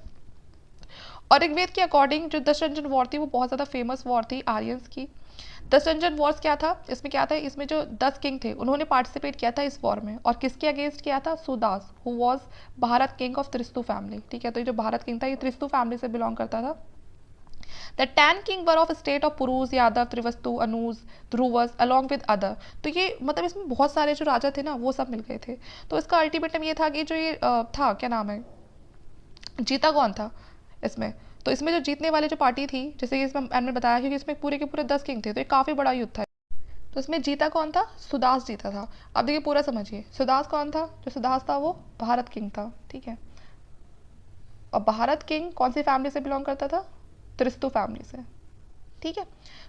और ऋग्वेद के अकॉर्डिंग जो दशरंजन वॉर थी वो बहुत ज़्यादा फेमस वॉर थी आर्यंस की। दशरंजन वॉर्स क्या था, इसमें क्या था, इसमें जो 10 किंग थे उन्होंने पार्टिसिपेट किया था इस वॉर में। और किसके अगेंस्ट किया था, Sudas who was Bharat king of Tritsu family, ठीक है। तो ये जो भारत किंग था ये त्रिस्तु फैमिली से बिलोंग करता था। The 10 king were of state of पुरुष, यादव, त्रिवस्तु, अनुज, ध्रुवस अलॉन्ग विद अदर। तो ये मतलब इसमें बहुत सारे जो राजा थे ना वो सब मिल गए थे। तो इसका अल्टीमेटम ये था कि जो ये था, क्या नाम है, जीता कौन था इसमें। तो इसमें जो जीतने वाले जो पार्टी थी, जैसे कि इसमें मैंने बताया क्योंकि इसमें पूरे के पूरे 10 किंग थे तो ये काफ़ी बड़ा युद्ध था। तो इसमें जीता कौन था, सुदास जीता था। अब देखिए पूरा समझिए, सुदास कौन था, जो सुदास था वो भारत किंग था, ठीक है। और भारत किंग कौन सी फैमिली से बिलोंग करता था, त्रिस्तु फैमिली से, ठीक है।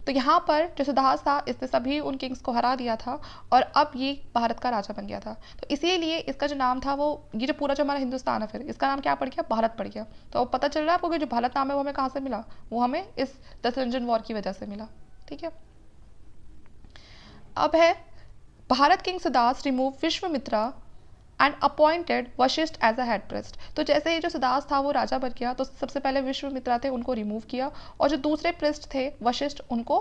तो यहाँ पर जो सुदास था इसने सभी उन किंग्स को हरा दिया था और अब ये भारत का राजा बन गया था। तो इसीलिए इसका जो नाम था वो, ये जो पूरा जो हमारा हिंदुस्तान है फिर इसका नाम क्या पड़ गया, भारत पड़ गया। तो अब पता चल रहा है आपको कि जो भारत नाम है वो हमें कहाँ से मिला, वो हमें इस दशरंजन वॉर की वजह से मिला, ठीक है। अब है Bharat king Sudas remove Vishwamitra and appointed Vashishtha as a head priest. तो जैसे ही जो सुदास था वो राजा बन गया तो सबसे पहले विश्वामित्रा थे उनको रिमूव किया और जो दूसरे प्रेस्ट थे वशिष्ठ उनको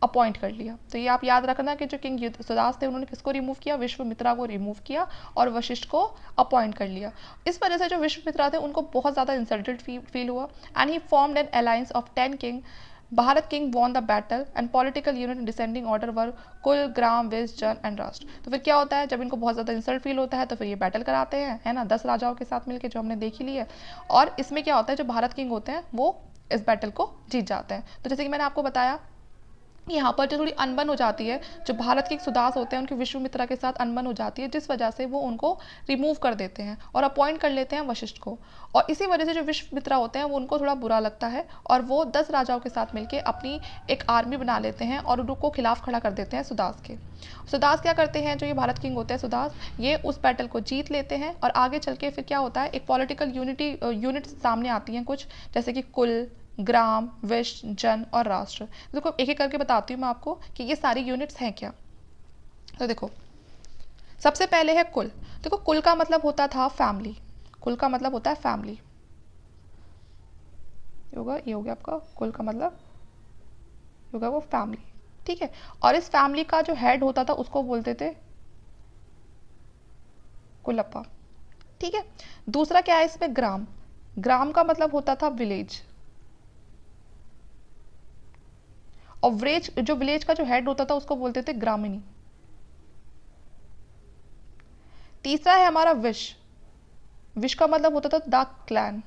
अपॉइंट कर लिया। तो ये आप याद रखना कि जो किंग सुदास थे उन्होंने किसको रिमूव किया, विश्वामित्रा को रिमूव किया और वशिष्ठ को अपॉइंट कर लिया। इस वजह से जो विश्वामित्रा थे उनको बहुत ज़्यादा इंसल्टेड फील हुआ and he formed an alliance of 10 king. Bharat king won the battle and political unit descending order were kul, gram, Vij, जन एंड राष्ट्र। तो फिर क्या होता है, जब इनको बहुत ज़्यादा इंसल्ट फील होता है तो फिर ये बैटल कराते हैं, है ना, 10 राजाओं के साथ मिलकर, जो हमने देख ही ली है। और इसमें क्या होता है, जो भारत किंग होते हैं वो इस बैटल को जीत जाते हैं। तो जैसे कि मैंने आपको बताया यहाँ पर जो थोड़ी अनबन हो जाती है, जो भारत के सुदास होते हैं उनकी विश्वामित्रा के साथ अनबन हो जाती है, जिस वजह से वो उनको रिमूव कर देते हैं और अपॉइंट कर लेते हैं वशिष्ठ को। और इसी वजह से जो विश्वामित्रा होते हैं वो उनको थोड़ा बुरा लगता है और वो 10 राजाओं के साथ मिलकर अपनी एक आर्मी बना लेते हैं और उनको खिलाफ खड़ा कर देते हैं सुदास के। सुदास क्या करते हैं, जो ये भारत किंग होते हैं सुदास, ये उस बैटल को जीत लेते हैं और आगे चल के फिर क्या होता है, एक पॉलिटिकल यूनिट सामने आती हैं कुछ, जैसे कि कुल, ग्राम, विश्व, जन और राष्ट्र। देखो एक एक करके बताती हूँ मैं आपको कि ये सारी यूनिट्स हैं क्या। तो देखो सबसे पहले है कुल। देखो कुल का मतलब होता था फैमिली, कुल का मतलब होता है फैमिली, ये हो गया आपका कुल का मतलब होगा वो फैमिली, ठीक है। और इस फैमिली का जो हेड होता था उसको बोलते थे कुलप्पा, ठीक है। दूसरा क्या है इसमें, ग्राम। ग्राम का मतलब होता था विलेज, और विलेज का जो हेड होता था उसको बोलते थे ग्रामीणी। तीसरा है हमारा विश। विश का मतलब होता था द क्लैन,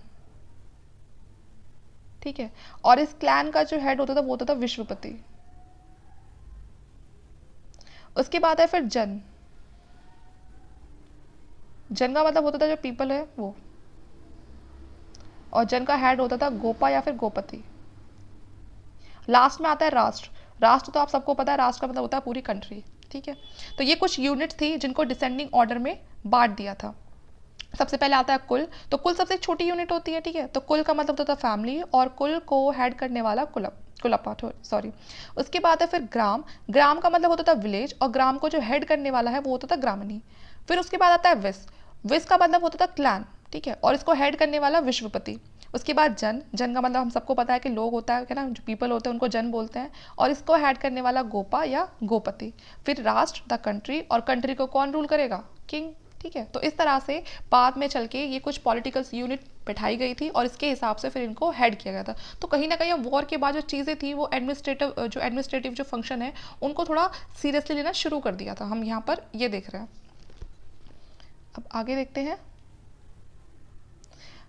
ठीक है। और इस क्लैन का जो हेड होता था वो होता था विश्वपति। उसके बाद है फिर जन। जन का मतलब होता था जो पीपल है वो, और जन का हेड होता था गोपा या फिर गोपति। लास्ट में आता है राष्ट्र। राष्ट्र तो आप सबको पता है, राष्ट्र का मतलब होता है पूरी कंट्री, ठीक है। तो ये कुछ यूनिट थी जिनको डिसेंडिंग ऑर्डर में बांट दिया था। सबसे पहले आता है कुल। तो कुल सबसे छोटी यूनिट होती है, ठीक है। तो कुल का मतलब होता था फैमिली, और कुल को हेड करने वाला कुलप्पा, सॉरी। उसके बाद है फिर ग्राम। ग्राम का मतलब होता था विलेज, और ग्राम को जो हेड करने वाला है वो होता था ग्रामीणी। फिर उसके बाद आता है विस। विस का मतलब होता था क्लैन, ठीक है, और इसको हेड करने वाला विश्वपति। उसके बाद जन। जन का मतलब हम सबको पता है कि लोग होता है ना, जो पीपल होते हैं उनको जन बोलते हैं, और इसको हेड करने वाला गोपा या गोपति। फिर राष्ट्र द कंट्री, और कंट्री को कौन रूल करेगा, किंग, ठीक है। तो इस तरह से बाद में चल के ये कुछ पॉलिटिकल यूनिट बैठाई गई थी, और इसके हिसाब से फिर इनको हेड किया गया था। तो कहीं ना कहीं वॉर के बाद जो चीज़ें थी वो एडमिनिस्ट्रेटिव जो फंक्शन है उनको थोड़ा सीरियसली लेना शुरू कर दिया था। हम यहाँ पर ये देख रहे हैं। अब आगे देखते हैं।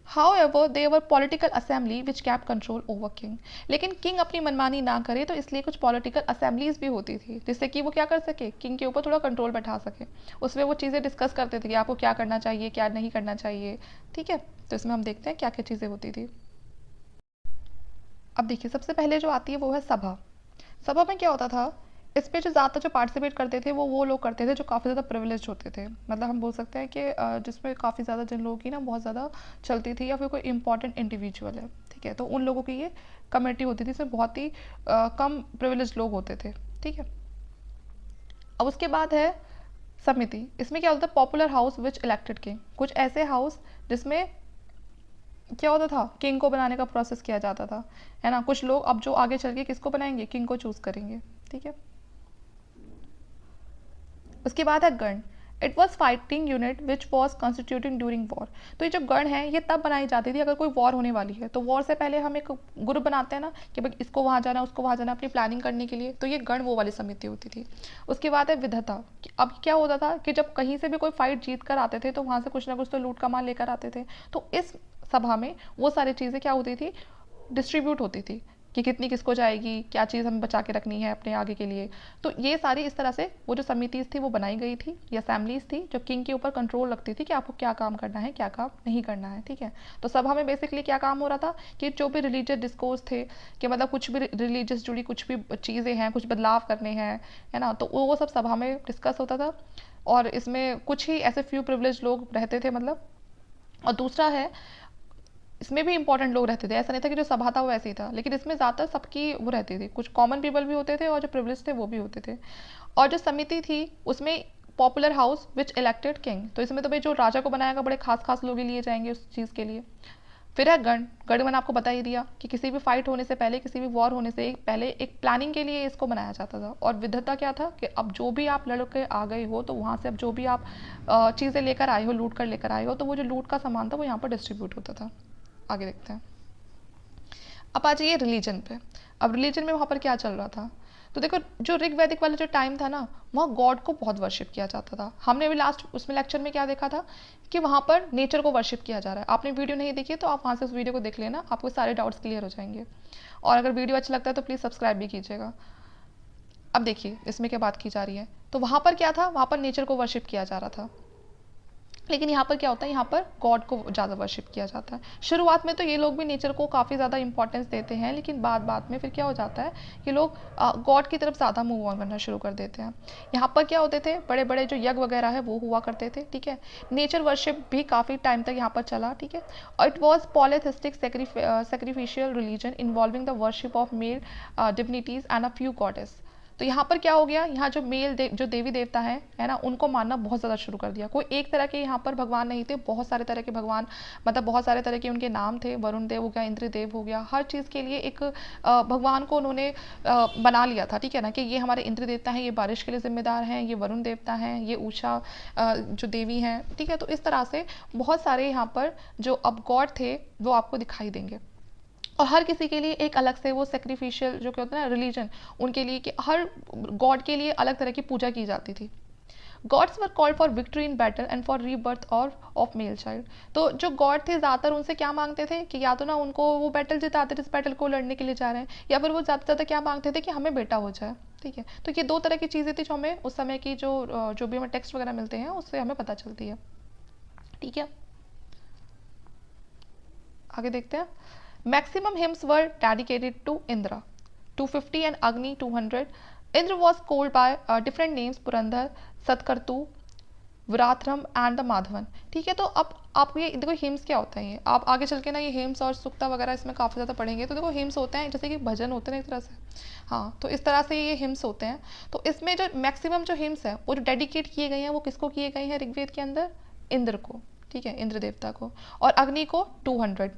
However, they were political assembly which kept control over king. लेकिन किंग अपनी मनमानी ना करे, तो इसलिए कुछ पॉलिटिकल असेंबलीज भी होती थी जिससे कि वो क्या कर सके, किंग के ऊपर थोड़ा कंट्रोल बैठा सके। उसमें वो चीज़ें डिस्कस करते थे कि आपको क्या करना चाहिए, क्या नहीं करना चाहिए, ठीक है। तो इसमें हम देखते हैं क्या क्या चीज़ें होती थी। अब देखिए सबसे पहले जो आती है वो है सभा। सभा में क्या होता था, इस पे जो ज़्यादा जो पार्टिसिपेट करते थे वो लोग करते थे जो काफ़ी ज़्यादा प्रिविलेज होते थे। मतलब हम बोल सकते हैं कि जिसमें काफ़ी ज़्यादा जिन लोगों की ना बहुत ज़्यादा चलती थी, या फिर कोई इंपॉर्टेंट इंडिविजुअल है, ठीक है, तो उन लोगों की ये कमेटी होती थी। इसमें बहुत ही कम प्रिविलेज लोग होते थे, ठीक है। अब उसके बाद है समिति। इसमें क्या होता है, popular house which elected king. कुछ ऐसे हाउस जिसमें क्या होता था, किंग को बनाने का प्रोसेस किया जाता था, है ना। कुछ लोग अब जो आगे चल के किसको बनाएंगे, किंग को चूज करेंगे, ठीक है। उसके बाद है गण। It was fighting unit which was constituting during war. तो ये जो गण है ये तब बनाई जाती थी अगर कोई वॉर होने वाली है। तो वॉर से पहले हम एक ग्रुप बनाते हैं ना कि भाई इसको वहाँ जाना, उसको वहाँ जाना, अपनी प्लानिंग करने के लिए। तो ये गण वो वाली समिति होती थी। उसके बाद है विधता। अब क्या होता था कि जब कहीं से भी कोई फाइट जीत कर आते थे तो वहाँ से कुछ ना कुछ तो लूट का माल लेकर आते थे। तो इस सभा में वो सारी चीज़ें क्या होती थी, डिस्ट्रीब्यूट होती थी कि कितनी किसको जाएगी, क्या चीज़ हमें बचा के रखनी है अपने आगे के लिए। तो ये सारी इस तरह से वो जो समितिज थी वो बनाई गई थी, या असेंबलीज थी जो किंग के ऊपर कंट्रोल रखती थी कि आपको क्या काम करना है, क्या काम नहीं करना है, ठीक है। तो सभा में बेसिकली क्या काम हो रहा था कि जो भी रिलीजियस डिस्कोर्स थे, कि मतलब कुछ भी रिलीजियस जुड़ी कुछ भी चीज़ें हैं, कुछ बदलाव करने हैं, है ना, तो वो सब सभा में डिस्कस होता था। और इसमें कुछ ही ऐसे फ्यू प्रिविलेज लोग रहते थे, मतलब। और दूसरा है, इसमें भी इंपॉर्टेंट लोग रहते थे। ऐसा नहीं था कि जो सभा था वो ऐसे ही था, लेकिन इसमें ज़्यादातर सबकी वो रहती थी। कुछ कॉमन पीपल भी होते थे और जो प्रिविलेज थे वो भी होते थे। और जो समिति थी उसमें popular house which elected king. तो इसमें तो भाई जो राजा को बनाएगा बड़े खास खास लोग ही लिए जाएंगे उस चीज़ के लिए। फिर है गण। गण मैंने आपको बता ही दिया कि किसी भी फाइट होने से पहले, किसी भी वॉर होने से पहले एक प्लानिंग के लिए इसको बनाया जाता था। और विधता क्या था कि अब जो भी आप लड़के आ गए हो तो वहाँ से अब जो भी आप चीज़ें लेकर आए हो, लूट कर लेकर आए हो, तो वो जो लूट का सामान था वो यहाँ पर डिस्ट्रीब्यूट होता था। आगे देखते हैं। अब आ जाइए रिलीजन पे। अब रिलीजन में वहाँ पर क्या चल रहा था, तो देखो जो ऋग वैदिक वाला जो टाइम था ना, वहाँ गॉड को बहुत वर्शिप किया जाता था। हमने अभी लास्ट उसमें लेक्चर में क्या देखा था कि वहाँ पर नेचर को वर्शिप किया जा रहा है। आपने वीडियो नहीं देखी तो आप वहाँ से उस वीडियो को देख लेना, आपको सारे डाउट्स क्लियर हो जाएंगे। और अगर वीडियो अच्छा लगता है तो प्लीज़ सब्सक्राइब भी कीजिएगा। अब देखिए इसमें क्या बात की जा रही है, तो वहाँ पर क्या था, वहाँ पर नेचर को वर्शिप किया जा रहा था। लेकिन यहाँ पर क्या होता है, यहाँ पर गॉड को ज़्यादा वर्शिप किया जाता है। शुरुआत में तो ये लोग भी नेचर को काफ़ी ज़्यादा इंपॉर्टेंस देते हैं, लेकिन बाद में फिर क्या हो जाता है, ये लोग गॉड की तरफ ज़्यादा मूव ऑन करना शुरू कर देते हैं। यहाँ पर क्या होते थे, बड़े बड़े जो यज्ञ वगैरह है वो हुआ करते थे, ठीक है। नेचर वर्शिप भी काफ़ी टाइम तक यहाँ पर चला, ठीक है। और it was polytheistic sacrificial religion involving the worship of male divinities and a few goddess. तो यहाँ पर क्या हो गया, यहाँ जो जो देवी देवता है ना, उनको मानना बहुत ज़्यादा शुरू कर दिया। कोई एक तरह के यहाँ पर भगवान नहीं थे, बहुत सारे तरह के भगवान, मतलब बहुत सारे तरह के उनके नाम थे। वरुण देव हो गया, इंद्रदेव हो गया, हर चीज़ के लिए एक भगवान को उन्होंने बना लिया था, ठीक है ना, कि ये हमारे इंद्र देवता हैं, ये बारिश के लिए जिम्मेदार हैं, ये वरुण देवता हैं, ये उषा जो देवी हैं, ठीक है। तो इस तरह से बहुत सारे यहाँ पर जो अब गॉड थे वो आपको दिखाई देंगे, और हर किसी के लिए एक अलग से वो सेक्रीफिशियल जो क्या होता है ना रिलीजन, उनके लिए कि हर गॉड के लिए अलग तरह की पूजा की जाती थी। Gods were called for victory in battle and for rebirth और ऑफ मेल चाइल्ड। तो जो गॉड थे ज़्यादातर उनसे क्या मांगते थे कि या तो ना उनको वो बैटल जिताते जिस बैटल को लड़ने के लिए जा रहे हैं, या फिर वो ज़्यादा से ज़्यादा क्या मांगते थे कि हमें बेटा हो जाए, ठीक है। तो ये दो तरह की चीज़ें थी जो हमें उस समय की जो भी हमें टेक्स्ट वगैरह मिलते हैं उससे हमें पता चलती है, ठीक है। आगे देखते हैं। Maximum hymns were dedicated to Indra, 250, and Agni 200. Indra was called by different names, Purandar, Satkartu, Vritrahan and the Madhavan, ठीक है। तो अब आप ये देखो हिम्स क्या होता है, ये आप आगे चल के ना ये हिम्स और सुक्ता वगैरह इसमें काफ़ी ज़्यादा पढ़ेंगे। तो देखो हिम्स होते हैं जैसे कि भजन होते हैं ना एक तरह से, हाँ, तो इस तरह से ये हिम्स होते हैं। तो इसमें जो मैक्सिमम जो हिम्स है वो जो डेडिकेट किए गए हैं वो किसको किए गए हैं ऋग्वेद के अंदर, इंद्र को, ठीक है, इंद्र देवता को, और अग्नि को 200।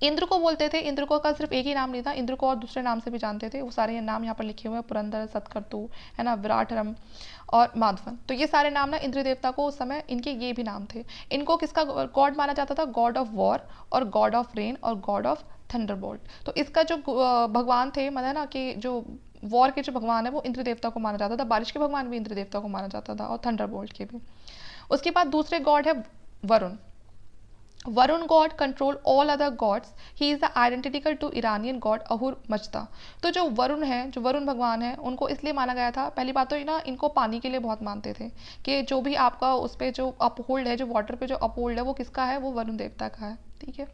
इंद्र को बोलते थे, इंद्र को का सिर्फ एक ही नाम नहीं था, इंद्र को और दूसरे नाम से भी जानते थे। वो सारे नाम यहाँ पर लिखे हुए हैं, पुरंदर, सतकर्तु, है ना, विराटरम और माधवन। तो ये सारे नाम ना इंद्र देवता को उस समय इनके ये भी नाम थे। इनको किसका गॉड माना जाता था, गॉड ऑफ वॉर और गॉड ऑफ रेन और गॉड ऑफ थंडरबोल्ट। तो इसका जो भगवान थे, मतलब ना कि जो वॉर के जो भगवान है वो इंद्र देवता को माना जाता था, बारिश के भगवान भी इंद्र देवता को माना जाता था, और थंडरबोल्ट के भी। उसके बाद दूसरे गॉड है Varuna. Varuna god control all other gods, he is the identical to Iranian god Ahura Mazda. तो जो वरुण है, जो वरुण भगवान है, उनको इसलिए माना गया था, पहली बात तो ना इनको पानी के लिए बहुत मानते थे कि जो भी आपका उस पर जो अपहोल्ड है, जो वाटर पे जो अपहोल्ड है वो किसका है, वो वरुण देवता का है, ठीक है।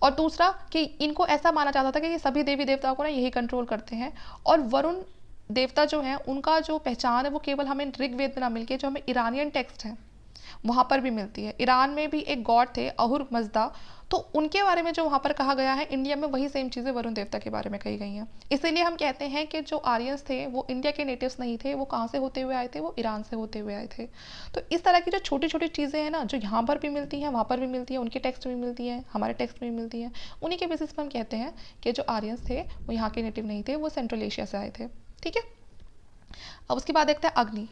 और दूसरा कि इनको ऐसा माना जाता था कि ये सभी देवी देवताओं को ना यही कंट्रोल करते हैं। और वरुण देवता जो है उनका जो पहचान है वो केवल हमें ऋग्वेद में ना मिलके जो हमें ईरानियन टेक्स्ट है वहाँ पर भी मिलती है। ईरान में भी एक गॉड थे अहुर मजदा, तो उनके बारे में जो वहाँ पर कहा गया है, इंडिया में वही सेम चीज़ें वरुण देवता के बारे में कही गई हैं। इसीलिए हम कहते हैं कि जो आर्यंस थे वो इंडिया के नेटिव्स नहीं थे, वो कहाँ से होते हुए आए थे, वो ईरान से होते हुए आए थे। तो इस तरह की जो छोटी छोटी चीज़ें हैं ना, जो यहाँ पर भी मिलती हैं, वहाँ पर भी मिलती हैं, उनके टेक्स्ट में भी मिलती हैं, हमारे टेक्स्ट में भी मिलती हैं, उन्हीं के बेसिस पर हम कहते हैं कि जो आर्यंस थे वो यहाँ के नेटिव नहीं थे, वो सेंट्रल एशिया से आए थे, ठीक है। अब उसके बाद देखते हैं अग्नि।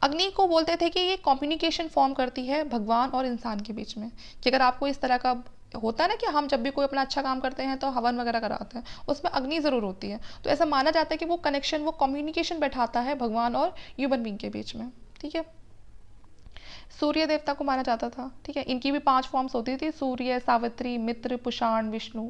अग्नि को बोलते थे कि ये कम्युनिकेशन फॉर्म करती है भगवान और इंसान के बीच में, कि अगर आपको इस तरह का होता है ना कि हम जब भी कोई अपना अच्छा काम करते हैं तो हवन वगैरह कराते हैं, उसमें अग्नि ज़रूर होती है। तो ऐसा माना जाता है कि वो कनेक्शन, वो कम्युनिकेशन बैठाता है भगवान और ह्यूमन बींग के बीच में, ठीक है। सूर्य देवता को माना जाता था, ठीक है। इनकी भी 5 फॉर्म्स होती थी, सूर्य, सावित्री, मित्र, पुषाण, विष्णु।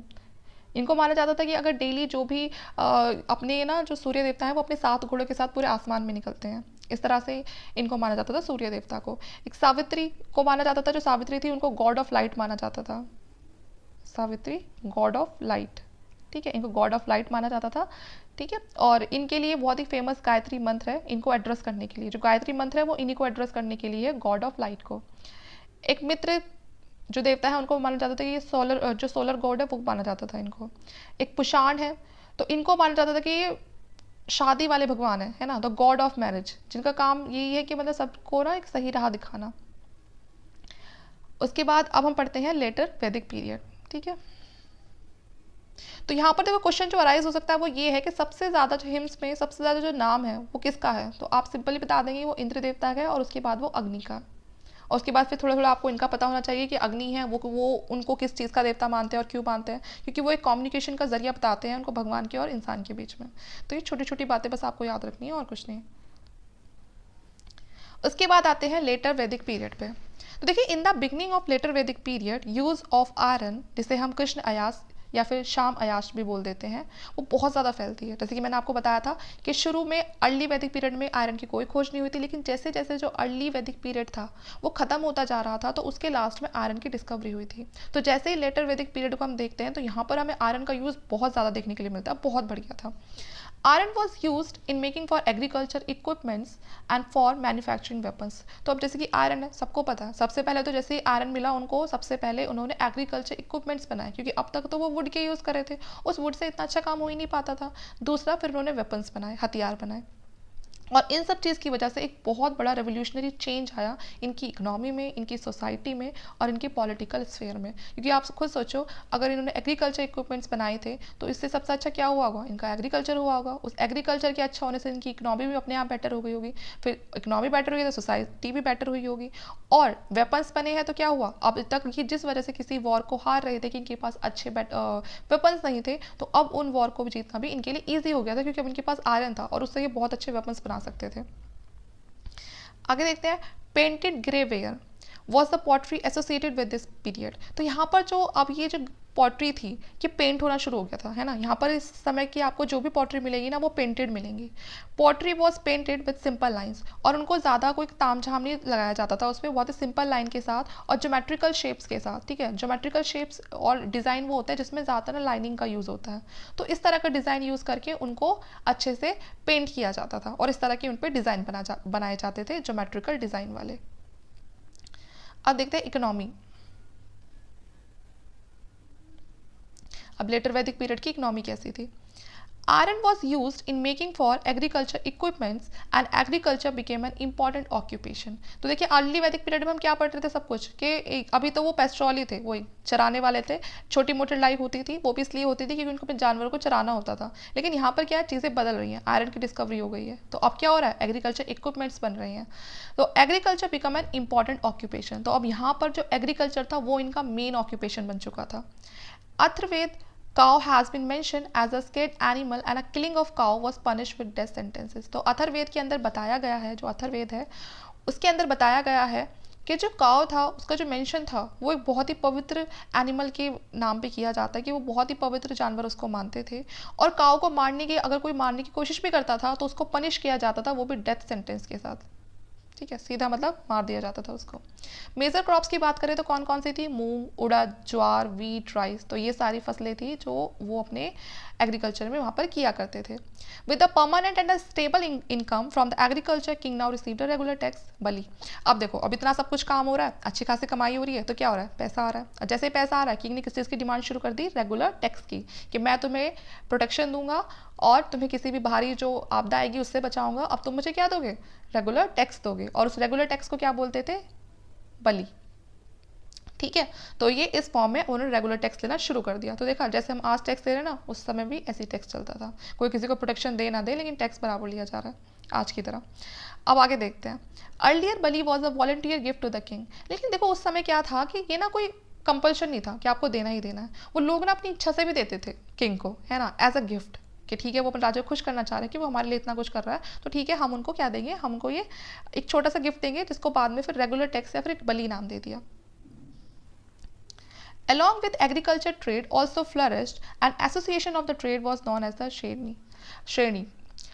इनको माना जाता था कि अगर डेली जो भी अपने ना जो सूर्य देवता है वो अपने 7 घोड़ों के साथ पूरे आसमान में निकलते हैं, इस तरह से इनको माना जाता था सूर्य देवता को। एक सावित्री को माना जाता था, जो सावित्री थी उनको गॉड ऑफ लाइट माना जाता था, सावित्री गॉड ऑफ लाइट, ठीक है, इनको गॉड ऑफ लाइट माना जाता था, ठीक है। और इनके लिए बहुत ही फेमस गायत्री मंत्र है, इनको एड्रेस करने के लिए, जो गायत्री मंत्र है वो इन्हीं को एड्रेस करने के लिए, गॉड ऑफ लाइट को। एक मित्र जो देवता है उनको माना जाता था कि ये सोलर गॉड है वो माना जाता था इनको। एक पुषाण है, तो इनको माना जाता था कि ये शादी वाले भगवान है ना, द गॉड ऑफ मैरिज, जिनका काम यही है कि मतलब सबको ना एक सही राह दिखाना। उसके बाद अब हम पढ़ते हैं लेटर वैदिक पीरियड, ठीक है। तो यहाँ पर देखो क्वेश्चन जो अराइज हो सकता है वो ये है कि सबसे ज़्यादा जो हिम्स में सबसे ज़्यादा जो नाम है वो किसका है, तो आप सिंपली बता देंगे वो इंद्र देवता का है, और उसके बाद वो अग्नि का, और उसके बाद फिर थोड़ा थोड़ा आपको इनका पता होना चाहिए कि अग्नि है वो उनको किस चीज़ का देवता मानते हैं और क्यों मानते हैं, क्योंकि वो एक कम्युनिकेशन का जरिया बताते हैं उनको भगवान के और इंसान के बीच में। तो ये छोटी छोटी बातें बस आपको याद रखनी है और कुछ नहीं। उसके बाद आते हैं लेटर वैदिक पीरियड पे। तो देखिए, in the beginning of later Vedic period use of iron, जिसे हम कृष्ण अयास या फिर शाम अयाश भी बोल देते हैं, वो बहुत ज़्यादा फैलती है। जैसे कि मैंने आपको बताया था कि शुरू में अर्ली वैदिक पीरियड में आयरन की कोई खोज नहीं हुई थी, लेकिन जैसे जैसे जो अर्ली वैदिक पीरियड था वो ख़त्म होता जा रहा था, तो उसके लास्ट में आयरन की डिस्कवरी हुई थी। तो जैसे ही लेटर वैदिक पीरियड को हम देखते हैं तो यहाँ पर हमें आयरन का यूज़ बहुत ज़्यादा देखने के लिए मिलता है, बहुत बढ़िया था। Iron was use in making for agriculture equipments and for manufacturing weapons. तो अब जैसे कि आयरन है, सबको पता है, सबसे पहले तो जैसे ही आयरन मिला उनको सबसे पहले उन्होंने एग्रीकल्चर इक्विपमेंट्स बनाए, क्योंकि अब तक तो वो वुड के यूज़ करे थे, उस वुड से इतना अच्छा काम हो ही नहीं पाता था। दूसरा, फिर उन्होंने वेपन्स बनाए, हथियार बनाए, और इन सब चीज़ की वजह से एक बहुत बड़ा रेवोल्यूशनरी चेंज आया इनकी इकोनॉमी में, इनकी सोसाइटी में और इनकी पॉलिटिकल स्फेयर में। क्योंकि आप खुद सोचो, अगर इन्होंने एग्रीकल्चर इक्विपमेंट्स बनाए थे तो इससे सबसे अच्छा क्या हुआ होगा, इनका एग्रीकल्चर हुआ होगा। उस एग्रीकल्चर के अच्छा होने से इनकी इकोनॉमी भी अपने आप बेटर हो गई होगी, फिर इकोनॉमी बेटर हुई तो सोसाइटी भी बेटर हुई होगी। और वेपन्स बने हैं तो क्या हुआ, अब तक ये जिस वजह से किसी वॉर को हार रहे थे कि इनके पास अच्छे वेपन्स नहीं थे, तो अब उन वॉर को भी जीतना भी इनके लिए ईजी हो गया था, क्योंकि अब इनके पास आयरन था और उससे ये बहुत अच्छे वेपन्स बना सकते थे। आगे देखते हैं, painted grey ware was the pottery associated with this period. तो यहाँ पर जो अब ये जो पॉटरी थी ये पेंट होना शुरू हो गया था, है ना। यहाँ पर इस समय की आपको जो भी पॉटरी मिलेगी ना वो पेंटेड मिलेंगी। Pottery was painted with simple lines, और उनको ज़्यादा कोई तामझाम नहीं लगाया जाता था उसमें, बहुत ही सिंपल लाइन के साथ और ज्योमेट्रिकल शेप्स के साथ। ठीक है, ज्योमेट्रिकल शेप्स और डिज़ाइन वो होता है जिसमें ज़्यादा ना लाइनिंग का यूज़ होता है, तो इस तरह का डिज़ाइन यूज़ करके उनको अच्छे से पेंट किया जाता था और इस तरह के उन पर डिज़ाइन बनाए जाते थे, ज्योमेट्रिकल डिज़ाइन वाले। अब देखते हैं इकोनॉमी। अब लेटर वैदिक पीरियड की इकोनॉमी कैसी थी। Iron was use in making for agriculture equipments and agriculture became an important occupation. तो देखिए, अर्ली वैदिक पीरियड में हम क्या पढ़ रहे थे, सब कुछ कि अभी तो वो पेस्ट्रोल ही थे, वही चराने वाले थे, छोटी मोटी लाइफ होती थी, वो भी इसलिए होती थी क्योंकि उनको अपने जानवरों को चराना होता था। लेकिन यहाँ पर क्या है, चीज़ें बदल रही हैं, आयरन की डिस्कवरी हो गई है, तो अब क्या हो रहा है, एग्रीकल्चर इक्विपमेंट्स बन रहे हैं, तो agriculture become an important occupation. तो अब यहाँ पर जो एग्रीकल्चर था वो इनका मेन ऑक्यूपेशन बन चुका था। Atharvaveda cow has been mentioned as a scared animal and a killing of cow was punished with death sentences। तो अथर्ववेद के अंदर बताया गया है, जो अथर्ववेद है उसके अंदर बताया गया है कि जो काव था उसका जो मेंशन था वो एक बहुत ही पवित्र एनिमल के नाम पे किया जाता है, कि वो बहुत ही पवित्र जानवर उसको मानते थे, और काव को मारने की, अगर कोई मारने की कोशिश भी करता था तो उसको पनिश किया जाता था, वो भी डेथ सेंटेंस के साथ। ठीक है, सीधा मतलब मार दिया जाता था उसको। मेजर क्रॉप्स की बात करें तो कौन कौन सी थी, मूंग, उड़द, ज्वार, वीट, राइस, तो ये सारी फसलें थी जो वो अपने एग्रीकल्चर में वहाँ पर किया करते थे। With the permanent and stable income from the agriculture, king now received a regular tax, bali. अब देखो, अब इतना सब कुछ काम हो रहा है, अच्छी खासी कमाई हो रही है, तो क्या हो रहा है, पैसा आ रहा है। जैसे ही पैसा आ रहा है, किंग ने किस चीज़ की डिमांड शुरू कर दी, रेगुलर टैक्स की, कि मैं तुम्हें प्रोटेक्शन दूंगा और तुम्हें किसी भी बाहरी जो आपदा आएगी उससे बचाऊंगा, अब तुम मुझे क्या दोगे, रेगुलर टैक्स दोगे। और उस रेगुलर टैक्स को क्या बोलते थे, बली। ठीक है, तो ये इस फॉर्म में उन्होंने रेगुलर टैक्स लेना शुरू कर दिया। तो देखा, जैसे हम आज टैक्स दे रहे हैं ना, उस समय भी ऐसी टैक्स चलता था, कोई किसी को प्रोटेक्शन दे ना दे लेकिन टैक्स बराबर लिया जा रहा है आज की तरह। अब आगे देखते हैं, earlier bali was a volunteer gift to the king. लेकिन देखो, उस समय क्या था कि ये ना कोई कंपल्शन नहीं था कि आपको देना ही देना है, वो लोग ना अपनी इच्छा से भी देते थे किंग को, है ना, एज अ गिफ्ट, कि ठीक है वो अपने राजा को खुश करना चाह रहे हैं कि वो हमारे लिए इतना कुछ कर रहा है, तो ठीक है हम उनको क्या देंगे, हम उनको ये एक छोटा सा गिफ्ट देंगे, जिसको बाद में फिर रेगुलर टैक्स या फिर एक बली नाम दे दिया। Along with agriculture, trade also flourished. An association of the trade was known as the श्रेणी।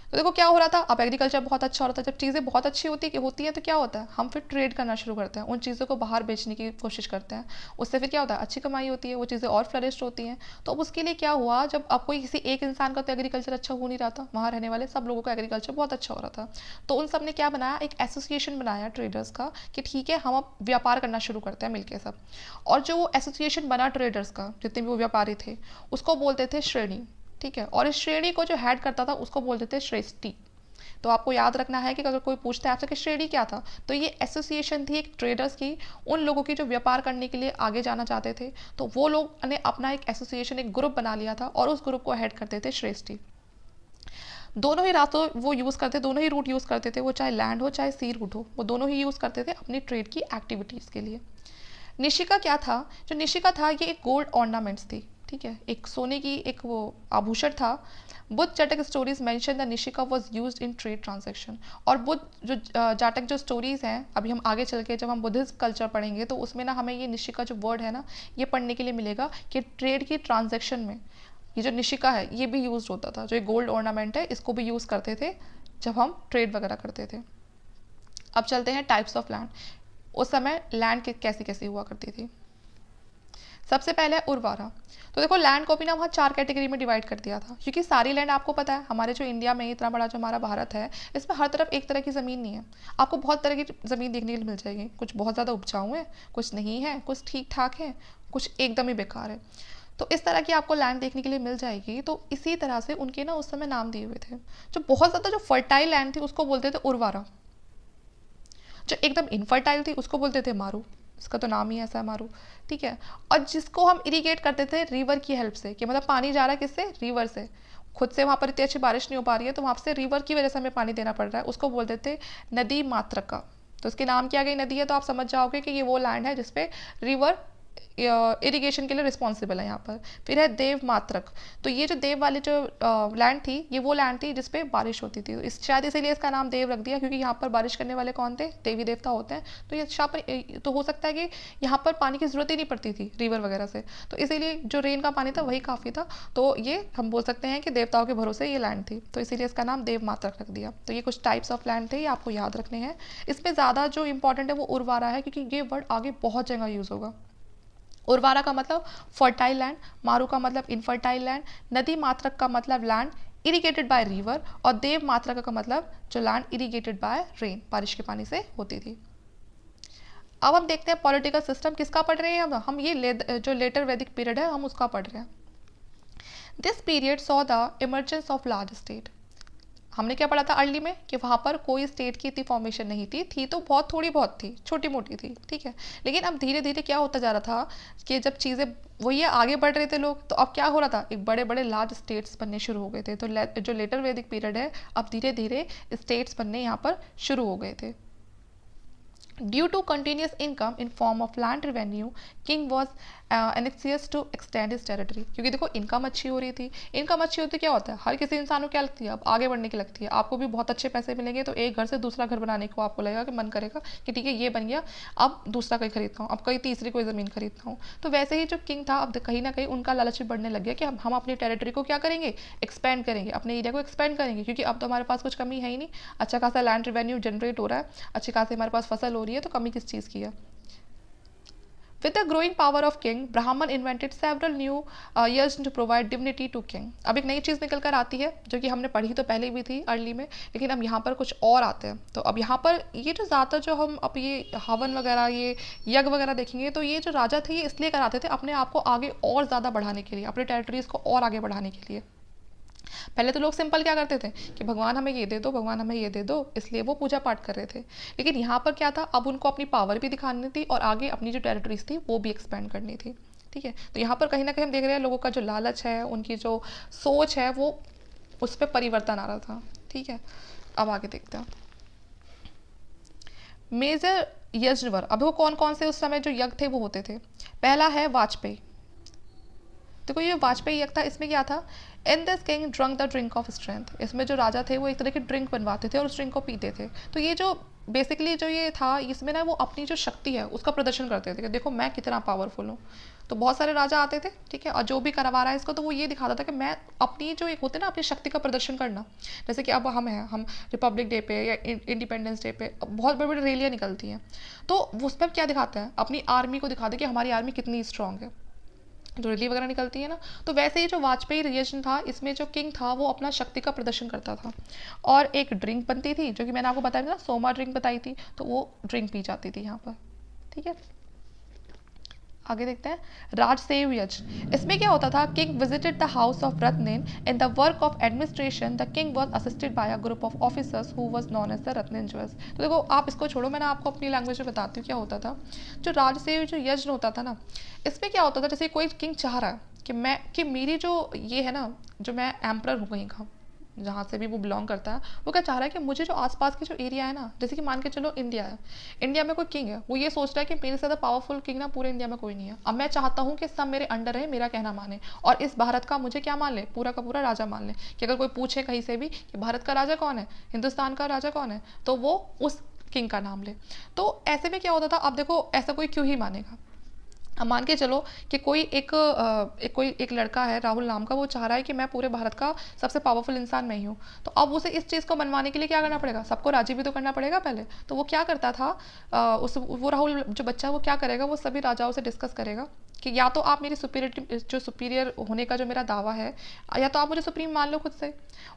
तो देखो क्या हो रहा था, अब एग्रीकल्चर बहुत अच्छा हो रहा था, जब चीज़ें बहुत अच्छी होती हैं तो क्या होता है, हम फिर ट्रेड करना शुरू करते हैं, उन चीज़ों को बाहर बेचने की कोशिश करते हैं, उससे फिर क्या होता है, अच्छी कमाई होती है, वो चीज़ें और फ्लरिश्ड होती हैं। तो अब उसके लिए क्या हुआ, जब अब कोई किसी एक इंसान का तो एग्रीकल्चर अच्छा हो नहीं रहा था, वहाँ रहने वाले सब लोगों का एग्रीकल्चर बहुत अच्छा हो रहा था, तो उन सब ने क्या बनाया, एक एसोसिएशन बनाया ट्रेडर्स का, कि ठीक है हम अब व्यापार करना शुरू करते हैं मिलकर सब। और जो वो एसोसिएशन बना ट्रेडर्स का, जितने भी वो व्यापारी थे, उसको बोलते थे श्रेणी। ठीक है, और इस श्रेणी को जो हेड करता था उसको बोलते थे श्रेष्ठी। तो आपको याद रखना है कि अगर कोई पूछता है आपसे कि श्रेणी क्या था, तो ये एसोसिएशन थी एक ट्रेडर्स की, उन लोगों की जो व्यापार करने के लिए आगे जाना चाहते थे, तो वो लोग ने अपना एक एसोसिएशन, एक ग्रुप बना लिया था और उस ग्रुप को हेड करते थे श्रेष्ठी। दोनों ही रास्तों वो यूज़ करते, दोनों ही रूट यूज़ करते थे, वो चाहे लैंड हो चाहे सी रूट हो, वो दोनों ही यूज़ करते थे अपनी ट्रेड की एक्टिविटीज़ के लिए। निशिका क्या था, जो निशिका था ये एक गोल्ड ऑर्नामेंट्स थी। ठीक है, एक सोने की एक वो आभूषण था, Buddha Jataka stories mention the nishka was used in trade transaction. और बुद्ध जो जाटक जो स्टोरीज हैं, अभी हम आगे चल के जब हम बुद्धिस्ट कल्चर पढ़ेंगे तो उसमें ना हमें ये निशिका जो वर्ड है ना, ये पढ़ने के लिए मिलेगा कि ट्रेड की ट्रांजैक्शन में ये जो निशिका है ये भी यूज होता था। जो गोल्ड ऑर्नामेंट है इसको भी यूज़ करते थे जब हम ट्रेड वगैरह करते थे। अब चलते हैं टाइप्स ऑफ लैंड। उस समय लैंड कैसी कैसी हुआ करती थी। सबसे पहले उर्वारा। तो देखो लैंड को भी ना वहाँ 4 कैटेगरी में डिवाइड कर दिया था, क्योंकि सारी लैंड आपको पता है हमारे जो इंडिया में इतना बड़ा जो हमारा भारत है, इसमें हर तरफ एक तरह की ज़मीन नहीं है। आपको बहुत तरह की ज़मीन देखने के लिए मिल जाएगी। कुछ बहुत ज़्यादा उपजाऊ है, कुछ नहीं है, कुछ ठीक ठाक है, कुछ एकदम ही बेकार है। तो इस तरह की आपको लैंड देखने के लिए मिल जाएगी। तो इसी तरह से उनके ना उस समय नाम दिए हुए थे। जो बहुत ज़्यादा जो फर्टाइल लैंड थी उसको बोलते थे उर्वारा। जो एकदम इनफर्टाइल थी उसको बोलते थे मारू। इसका तो नाम ही ऐसा है मारू, ठीक है। और जिसको हम इरिगेट करते थे रिवर की हेल्प से, कि मतलब पानी जा रहा है किससे, रिवर से। खुद से वहाँ पर इतनी अच्छी बारिश नहीं हो पा रही है तो वहाँ से रिवर की वजह से हमें पानी देना पड़ रहा है, उसको बोलते थे नदी मात्रका। तो उसके नाम की आ गई नदी है, तो आप समझ जाओगे कि ये वो लैंड है जिसपे रिवर इरिगेशन के लिए रिस्पॉन्सिबल है यहाँ पर। फिर है देव मात्रक। तो ये जो देव वाली जो लैंड थी ये वो लैंड थी जिसपे बारिश होती थी। इस शायद इसीलिए इसका नाम देव रख दिया, क्योंकि यहाँ पर बारिश करने वाले कौन थे, देवी देवता होते हैं। तो ये यहाँ पर तो हो सकता है कि यहाँ पर पानी की ज़रूरत ही नहीं पड़ती थी रिवर वगैरह से, तो इसीलिए जो रेन का पानी था वही काफ़ी था। तो ये हम बोल सकते हैं कि देवताओं के भरोसे ये लैंड थी, तो इसीलिए इसका नाम देव मात्रक रख दिया। तो ये कुछ टाइप्स ऑफ लैंड थे, ये आपको याद रखने हैं। इसमें ज़्यादा जो इंपॉर्टेंट है वो उर्वारा है, क्योंकि ये वर्ड आगे बहुत जगह यूज़ होगा। उर्वारा का मतलब फर्टाइल लैंड, मारू का मतलब इनफर्टाइल लैंड, नदी मात्रक का मतलब लैंड इरिगेटेड बाय रिवर, और देव मात्रक का मतलब जो लैंड इरिगेटेड बाय रेन, बारिश के पानी से होती थी। अब हम देखते हैं पॉलिटिकल सिस्टम किसका पढ़ रहे हैं हम ये जो लेटर वैदिक पीरियड है हम उसका पढ़ रहे हैं। This period saw the emergence of large state. हमने क्या पढ़ा था अर्ली में कि वहाँ पर कोई स्टेट की इतनी फॉर्मेशन नहीं थी तो बहुत थोड़ी बहुत थी, छोटी मोटी थी, ठीक है। लेकिन अब धीरे धीरे क्या होता जा रहा था कि जब चीज़ें वही आगे बढ़ रहे थे लोग, तो अब क्या हो रहा था, एक बड़े बड़े लार्ज स्टेट्स बनने शुरू हो गए थे। तो जो लेटर वैदिक पीरियड है अब धीरे धीरे स्टेट्स बनने यहाँ पर शुरू हो गए थे। Due to continuous income in form of land revenue, king was anxious to extend his territory। क्योंकि देखो इनकम अच्छी हो रही थी, इनकम अच्छी होती क्या होता है, हर किसी इंसान को क्या लगती है, अब आगे बढ़ने की लगती है। आपको भी बहुत अच्छे पैसे मिलेंगे तो एक घर से दूसरा घर बनाने को आपको लगेगा कि मन करेगा कि ठीक है ये बन गया, अब दूसरा कोई खरीदता हूँ, अब कोई तीसरी कोई ज़मीन खरीदता हूँ। तो वैसे ही जो किंग था अब कहीं ना कहीं उनका लालच भी बढ़ने लग गया कि हम अपनी टेरिटरी को क्या करेंगे, एक्सपेंड करेंगे, अपने एरिया को एक्सपेंड करेंगे, क्योंकि अब तो हमारे पास कुछ कमी है ही नहीं। अच्छा खासा लैंड रेवेन्यू जनरेट हो रहा है, अच्छी खासी हमारे पास फसल हो रही है, तो कमी किस चीज़ की है। With the growing power of king, Brahman invented several new years to provide dignity to king। अब एक नई चीज़ निकल कर आती है जो कि हमने पढ़ी तो पहले भी थी अर्ली में, लेकिन अब यहाँ पर कुछ और आते हैं। तो अब यहाँ पर ये जो ज़्यादा जो हम अब ये हवन वगैरह ये यज्ञ वगैरह देखेंगे, तो ये जो राजा थे ये इसलिए कराते थे अपने आप को आगे और ज़्यादा बढ़ाने के लिए, अपने टेरिटरीज़ को और आगे बढ़ाने के लिए। पहले तो लोग सिंपल क्या करते थे कि भगवान हमें ये दे दो, भगवान हमें ये दे दो, इसलिए वो पूजा पाठ कर रहे थे। लेकिन यहाँ पर क्या था, अब उनको अपनी पावर भी दिखानी थी और आगे अपनी जो टेरिटरीज थी वो भी एक्सपेंड करनी थी, ठीक है। तो यहाँ पर कहीं ना कहीं हम देख रहे हैं लोगों का जो लालच है, उनकी जो सोच है, वो उस पर परिवर्तन आ रहा था, ठीक है। अब आगे देखते हैं मेजर यज्ञवर। अब वो कौन कौन से उस समय जो यज्ञ थे वो होते थे। पहला है वाजपेयी। देखो ये वाजपेयी यज्ञ था, इसमें क्या था, in this king drunk the drink of strength. इसमें जो राजा थे वो एक तरह की ड्रिंक बनवाते थे और उस ड्रिंक को पीते थे। तो ये जो बेसिकली जो ये था, इसमें ना वो अपनी जो शक्ति है उसका प्रदर्शन करते थे कि देखो मैं कितना पावरफुल हूँ। तो बहुत सारे राजा आते थे, ठीक है, और जो भी करवा रहा है इसको तो वो ये दिखाता था कि मैं अपनी जो एक होते ना अपनी शक्ति का प्रदर्शन करना। जैसे कि अब हम रिपब्लिक डे पे या इंडिपेंडेंस डे पे बहुत बड़ी बड़ी रैलियाँ निकलती हैं, तो उसमें क्या दिखाते हैं, अपनी आर्मी को दिखाते हैं कि हमारी आर्मी कितनी स्ट्रांग है, तो रैली वगैरह निकलती है ना। तो वैसे ही जो वाजपेयी रिएक्शन था, इसमें जो किंग था वो अपना शक्ति का प्रदर्शन करता था। और एक ड्रिंक बनती थी जो कि मैंने आपको बताया था, सोमा ड्रिंक बताई थी, तो वो ड्रिंक पी जाती थी यहाँ पर, ठीक है। आगे देखते हैं राजसेव यज्ञ। इसमें क्या होता था, king visited the house of ratnins in the work of administration. The king was assisted by a group of officers who was known as the ratnins. तो देखो आप इसको छोड़ो, मैंने आपको अपनी लैंग्वेज में बताती हूँ क्या होता था। जो राजसेव जो यज्ञ होता था ना, इसमें क्या होता था, जैसे कोई किंग चाह रहा है कि मेरी जो ये है ना, जो मैं एम्परर हूँ कहीं का, जहाँ से भी वो बिलोंग करता है, वो क्या चाह रहा है कि मुझे जो आसपास के जो एरिया है ना, जैसे कि मान के चलो इंडिया है, इंडिया में कोई किंग है, वो ये सोच रहा है कि मेरे से ज़्यादा पावरफुल किंग ना पूरे इंडिया में कोई नहीं है, अब मैं चाहता हूँ कि सब मेरे अंडर रहे, मेरा कहना माने, और इस भारत का मुझे क्या मान ले, पूरा का पूरा राजा मान ले। कि अगर कोई पूछे कहीं से भी कि भारत का राजा कौन है, हिंदुस्तान का राजा कौन है, तो वो उस किंग का नाम ले। तो ऐसे में क्या होता था, अब देखो ऐसा कोई क्यों ही मानेगा। अब मान के चलो कि कोई एक लड़का है राहुल नाम का, वो चाह रहा है कि मैं पूरे भारत का सबसे पावरफुल इंसान मैं ही हूँ, तो अब उसे इस चीज़ को मनवाने के लिए क्या करना पड़ेगा, सबको राजी भी तो करना पड़ेगा पहले। तो वो क्या करता था, वो राहुल जो बच्चा है वो क्या करेगा, वो सभी राजाओं से डिस्कस करेगा कि या तो आप मेरी सुपीरियर होने का जो मेरा दावा है, या तो आप मुझे सुप्रीम मान लो खुद से,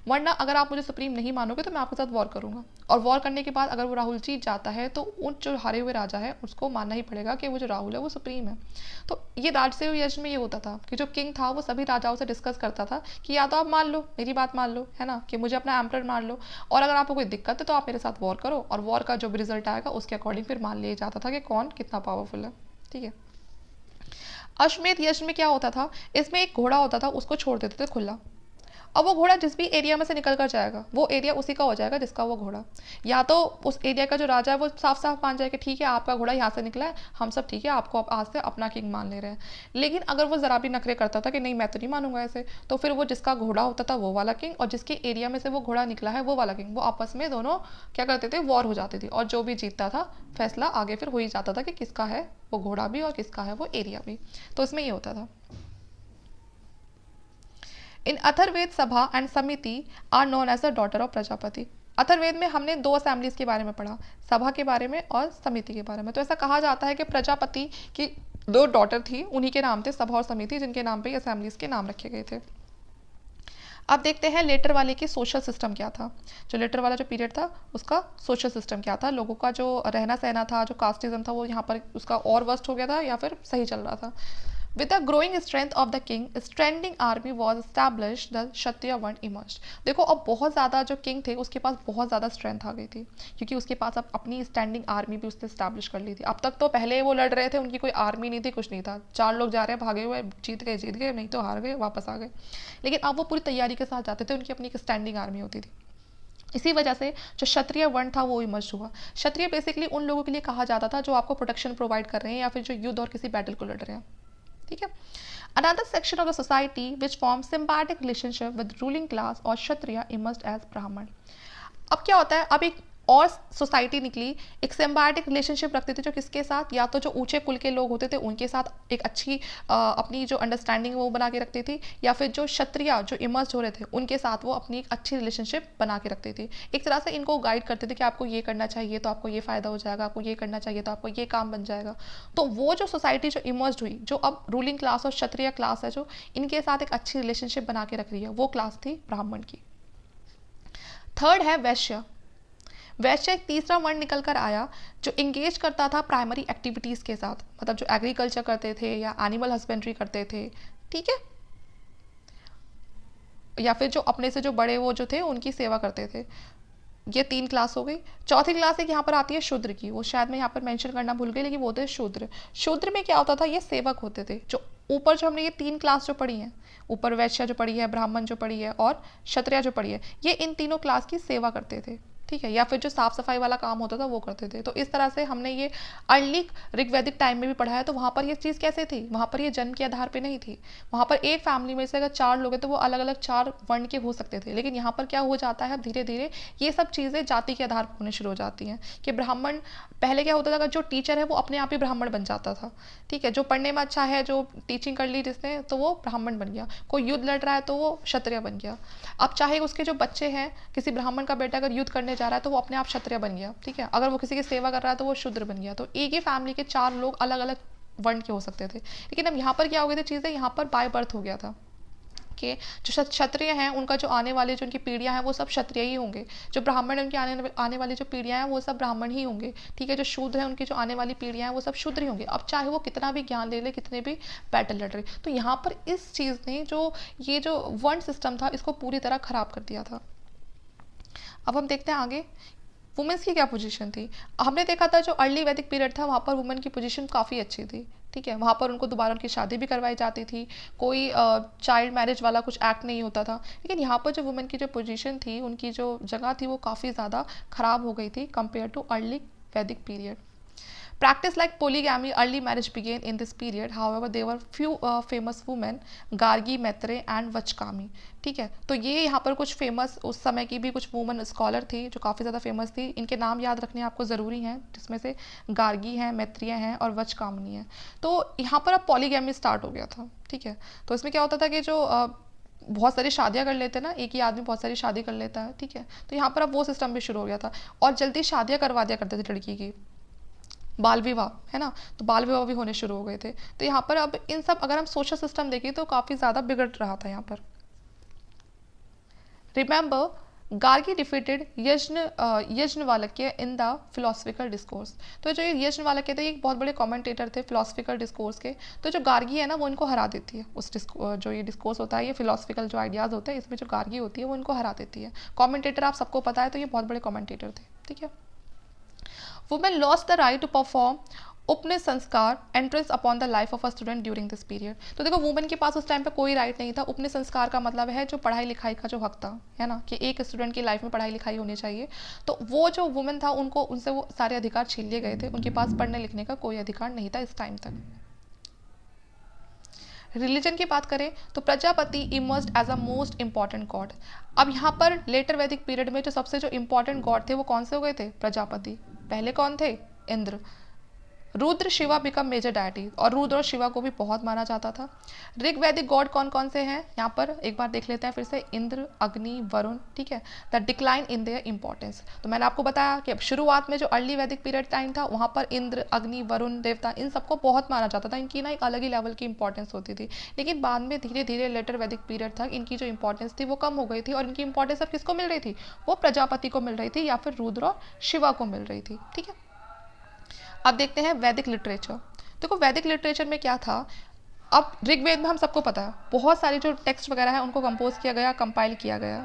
वरना अगर आप मुझे सुप्रीम नहीं मानोगे तो मैं आपके साथ वॉर करूंगा। और वॉर करने के बाद अगर वो राहुल जीत जाता है तो उन जो हारे हुए राजा है उसको मानना ही पड़ेगा कि वो जो राहुल है वो सुप्रीम है। तो ये राजसूय यज्ञ में ये होता था कि जो किंग था वो सभी राजाओं से डिस्कस करता था कि या तो आप मान लो मेरी बात, मान लो है ना, कि मुझे अपना एम्परर मान लो, और अगर आपको कोई दिक्कत है तो आप मेरे साथ वॉर करो, और वॉर का जो भी रिजल्ट आएगा उसके अकॉर्डिंग फिर मान लिया जाता था कि कौन कितना पावरफुल है। ठीक है। अश्वमेध यज्ञ में क्या होता था, इसमें एक घोड़ा होता था, उसको छोड़ देते थे खुला। अब वो घोड़ा जिस भी एरिया में से निकल कर जाएगा वो एरिया उसी का हो जाएगा जिसका वो घोड़ा। या तो उस एरिया का जो राजा है वो साफ साफ मान जाएगा ठीक है आपका घोड़ा यहाँ से निकला है, हम सब ठीक है, आपको आज से अपना किंग मान ले रहे हैं। लेकिन अगर वो ज़रा भी नखरे करता था कि नहीं मैं तो नहीं मानूंगा ऐसे, तो फिर वो जिसका घोड़ा होता था वो वाला किंग, और जिसके एरिया में से वो घोड़ा निकला है वो वाला किंग, वो आपस में दोनों क्या करते थे, वॉर हो जाती थी, और जो भी जीतता था फैसला आगे फिर हो ही जाता था कि किसका है वो घोड़ा भी और किसका है वो एरिया भी। तो इसमें ये होता था। इन Atharvaveda sabha and samiti are known as the daughter of Prajapati. Atharvaveda में हमने दो असेंबलीज के बारे में पढ़ा, सभा के बारे में और समिति के बारे में। तो ऐसा कहा जाता है कि प्रजापति की दो डॉटर थी, उन्हीं के नाम थे सभा और समिति, जिनके नाम पे असेंबलीज के नाम रखे गए थे। अब देखते हैं लेटर वाले की सोशल सिस्टम क्या था। जो लेटर वाला जो पीरियड था उसका सोशल सिस्टम क्या था, लोगों का जो रहना सहना था, जो कास्टिज्म था वो यहाँ पर उसका और वर्स्ट हो गया था या फिर सही चल रहा था। With the growing strength of the king, a standing army was established. The Kshatriya one emerged. देखो अब बहुत ज़्यादा जो किंग थे उसके पास बहुत ज़्यादा स्ट्रेंथ आ गई थी, क्योंकि उसके पास अब अपनी स्टैंडिंग आर्मी भी उसने स्टैब्लिश कर ली थी। अब तक तो पहले वो लड़ रहे थे, उनकी कोई आर्मी नहीं थी, कुछ नहीं था, चार लोग जा रहे हैं भागे हुए, जीत गए नहीं तो हार गए वापस आ गए। लेकिन अब वो पूरी तैयारी के साथ जाते थे, उनकी अपनी एक स्टैंडिंग आर्मी होती थी। इसी वजह से जो क्षत्रिय वर्ण था वो इमर्ज हुआ। क्षत्रिय बेसिकली उन लोगों के लिए कहा जाता था जो आपको प्रोटेक्शन प्रोवाइड कर रहे हैं या फिर जो युद्ध और किसी बैटल को लड़ रहे हैं। ठीक है। Another section of the society which forms symbiotic relationship with ruling class or Kshatriya emerged as Brahman. अब क्या होता है, अब एक और सोसाइटी निकली, एक सिम्बायोटिक रिलेशनशिप रखते थे जो किसके साथ, या तो जो ऊंचे कुल के लोग होते थे उनके साथ एक अच्छी अपनी जो अंडरस्टैंडिंग वो बना के रखती थी, या फिर जो क्षत्रिय जो इमर्ज हो रहे थे उनके साथ वो अपनी एक अच्छी रिलेशनशिप बना के रखते थे। एक तरह से इनको गाइड करते थे कि आपको ये करना चाहिए तो आपको ये फ़ायदा हो जाएगा, आपको ये करना चाहिए तो आपको ये काम बन जाएगा। तो वो जो सोसाइटी जो इमर्ज हुई, जो अब रूलिंग क्लास और क्षत्रिय क्लास है जो इनके साथ एक अच्छी रिलेशनशिप बना के रख रही है, वो क्लास थी ब्राह्मण की। थर्ड है वैश्य। वैश्य एक तीसरा वर्ण निकल कर आया जो इंगेज करता था प्राइमरी एक्टिविटीज़ के साथ, मतलब जो एग्रीकल्चर करते थे या एनिमल हस्बेंड्री करते थे। ठीक है। या फिर जो अपने से जो बड़े वो जो थे उनकी सेवा करते थे। ये तीन क्लास हो गई। चौथी क्लास एक यहाँ पर आती है शूद्र की, वो शायद मैं यहाँ पर मेंशन करना भूल गई, लेकिन वो थे शूद्र। शूद्र में क्या होता था, ये सेवक होते थे। जो ऊपर जो हमने ये तीन क्लास जो पढ़ी है, ऊपर वैश्य जो पढ़ी है, ब्राह्मण जो पढ़ी है और क्षत्रिय जो पढ़ी है, ये इन तीनों क्लास की सेवा करते थे। ठीक है। या फिर जो साफ सफाई वाला काम होता था वो करते थे। तो इस तरह से हमने ये अर्ली ऋग्वैदिक टाइम में भी पढ़ा है। तो वहाँ पर ये चीज़ कैसे थी, वहाँ पर ये जन्म के आधार पे नहीं थी। वहाँ पर एक फैमिली में से अगर चार लोग हैं तो वो अलग अलग चार वर्ण के हो सकते थे। लेकिन यहाँ पर क्या हो जाता है, धीरे धीरे ये सब चीज़ें जाति के आधार पर होने शुरू हो जाती हैं कि ब्राह्मण, पहले क्या होता था, अगर जो टीचर है वो अपने आप ही ब्राह्मण बन जाता था। ठीक है। जो पढ़ने में अच्छा है, जो टीचिंग कर ली जिसने, तो वो ब्राह्मण बन गया। कोई युद्ध लड़ रहा है तो वो क्षत्रिय बन गया। अब चाहे उसके जो बच्चे हैं, किसी ब्राह्मण का बेटा अगर युद्ध करने जा रहा है तो वो अपने आप क्षत्रिय बन गया। ठीक है। अगर वो किसी की सेवा कर रहा है तो वो शूद्र बन गया। तो एक ही फैमिली के चार लोग अलग अलग वर्ण के हो सकते थे। लेकिन अब यहाँ पर क्या हो गई थी चीज़ें, यहाँ पर बाय बर्थ हो गया था कि जो क्षत्रिय हैं उनका जो आने वाले जो उनकी पीढ़ियां हैं वो सब क्षत्रिय ही होंगे। जो ब्राह्मण हैं उनकी आने वाली जो पीढ़ियां हैं वो सब ब्राह्मण ही होंगे। ठीक है। जो शूद्र हैं उनकी जो आने वाली पीढ़ियां हैं वो सब शूद्र ही होंगे। अब चाहे वो कितना भी ज्ञान ले ले, कितने भी बैटल लड़ रहे। तो यहाँ पर इस चीज़ ने जो ये जो वर्ण सिस्टम था इसको पूरी तरह खराब कर दिया था। अब हम देखते हैं आगे वुमेन्स की क्या पोजीशन थी। हमने देखा था जो अर्ली वैदिक पीरियड था वहाँ पर वुमेन की पोजीशन काफ़ी अच्छी थी। ठीक है, वहाँ पर उनको दोबारा उनकी शादी भी करवाई जाती थी, कोई चाइल्ड मैरिज वाला कुछ एक्ट नहीं होता था। लेकिन यहाँ पर जो वुमेन की जो पोजीशन थी, उनकी जो जगह थी, वो काफ़ी ज़्यादा ख़राब हो गई थी कंपेयर टू अर्ली वैदिक period. Practice like polygamy, early marriage began in this period. However, there were few famous women, Gargi, Maitre and Vachkami. ठीक है, तो ये यहाँ पर कुछ फेमस उस समय की भी कुछ वुमन स्कॉलर थी जो काफ़ी ज़्यादा फेमस थी। इनके नाम याद रखने आपको ज़रूरी हैं, जिसमें से गार्गी हैं, मैत्रिय हैं और वचकामनी हैं। तो यहाँ पर अब पॉलीगैमी स्टार्ट हो गया था। ठीक है, तो इसमें क्या होता था कि जो बहुत सारी शादियां कर लेते हैं ना, एक ही आदमी बहुत सारी शादी कर लेता है। ठीक है, तो यहाँ पर अब वो सिस्टम भी शुरू हो गया था और जल्दी शादियां करवा दिया करते थे लड़की की, बाल विवाह, है ना, तो बाल विवाह भी होने शुरू हो गए थे। तो यहाँ पर अब इन सब अगर हम सोशल सिस्टम देखें तो काफ़ी ज़्यादा बिगड़ रहा था यहाँ पर। Remember Gargi defeated Yajnavalkya in the philosophical discourse. तो जो ये यज्ञवाल्क्य थे, एक बहुत बड़े कमेंटेटर थे फिलोसफिकल डिस्कोर्स के। तो जो गार्गी है ना, वो इनको हरा देती है। उस जो ये डिस्कोर्स होता है, ये फिलोसफिकल जो आइडियाज़ होते हैं, इसमें जो गार्गी होती है वो इनको हरा देती है। कमेंटेटर आप सबको पता है, तो ये बहुत बड़े कमेंटेटर थे। ठीक है, Women lost the right to perform उपने संस्कार entrance upon the life of a student during this period. तो देखो, वुमेन के पास उस टाइम पे कोई राइट नहीं था। उपने संस्कार का मतलब है जो पढ़ाई लिखाई का जो हक था, है ना, कि एक स्टूडेंट की लाइफ में पढ़ाई लिखाई होनी चाहिए। तो वो जो वुमेन था, उनको उनसे वो सारे अधिकार छीन लिए गए थे। उनके पास पढ़ने लिखने का कोई अधिकार नहीं था इस टाइम तक। रिलीजन की बात करें तो Prajapati emerged as a most important god. अब यहाँ पर लेटर वैदिक पीरियड में जो सबसे जो इंपॉर्टेंट गॉड थे वो कौन से हो गए थे? प्रजापति। पहले कौन थे? Indra. Rudra Shiva become major deity, और रुद्र और शिवा को भी बहुत माना जाता था। ऋग वैदिक गॉड कौन कौन से हैं यहाँ पर एक बार देख लेते हैं फिर से। इंद्र, अग्नि, वरुण। ठीक है, the decline in their importance. तो मैंने आपको बताया कि अब शुरुआत में जो अर्ली वैदिक पीरियड टाइम था, वहाँ पर इंद्र, अग्नि, वरुण, देवता, इन सबको बहुत माना जाता था। इनकी ना एक अलग ही लेवल की इंपॉर्टेंस होती थी। लेकिन बाद में धीरे धीरे लेटर वैदिक पीरियड तक इनकी जो इंपॉर्टेंस थी वो कम हो गई थी, और इनकी इंपॉर्टेंस अब किसको मिल रही थी? वो प्रजापति को मिल रही थी, या फिर रुद्र और शिवा को मिल रही थी। ठीक है, अब देखते हैं वैदिक लिटरेचर। देखो, वैदिक लिटरेचर में क्या था? अब ऋग्वेद में हम सबको पता है बहुत सारे जो टेक्स्ट वगैरह है उनको कंपोज किया गया, कंपाइल किया गया।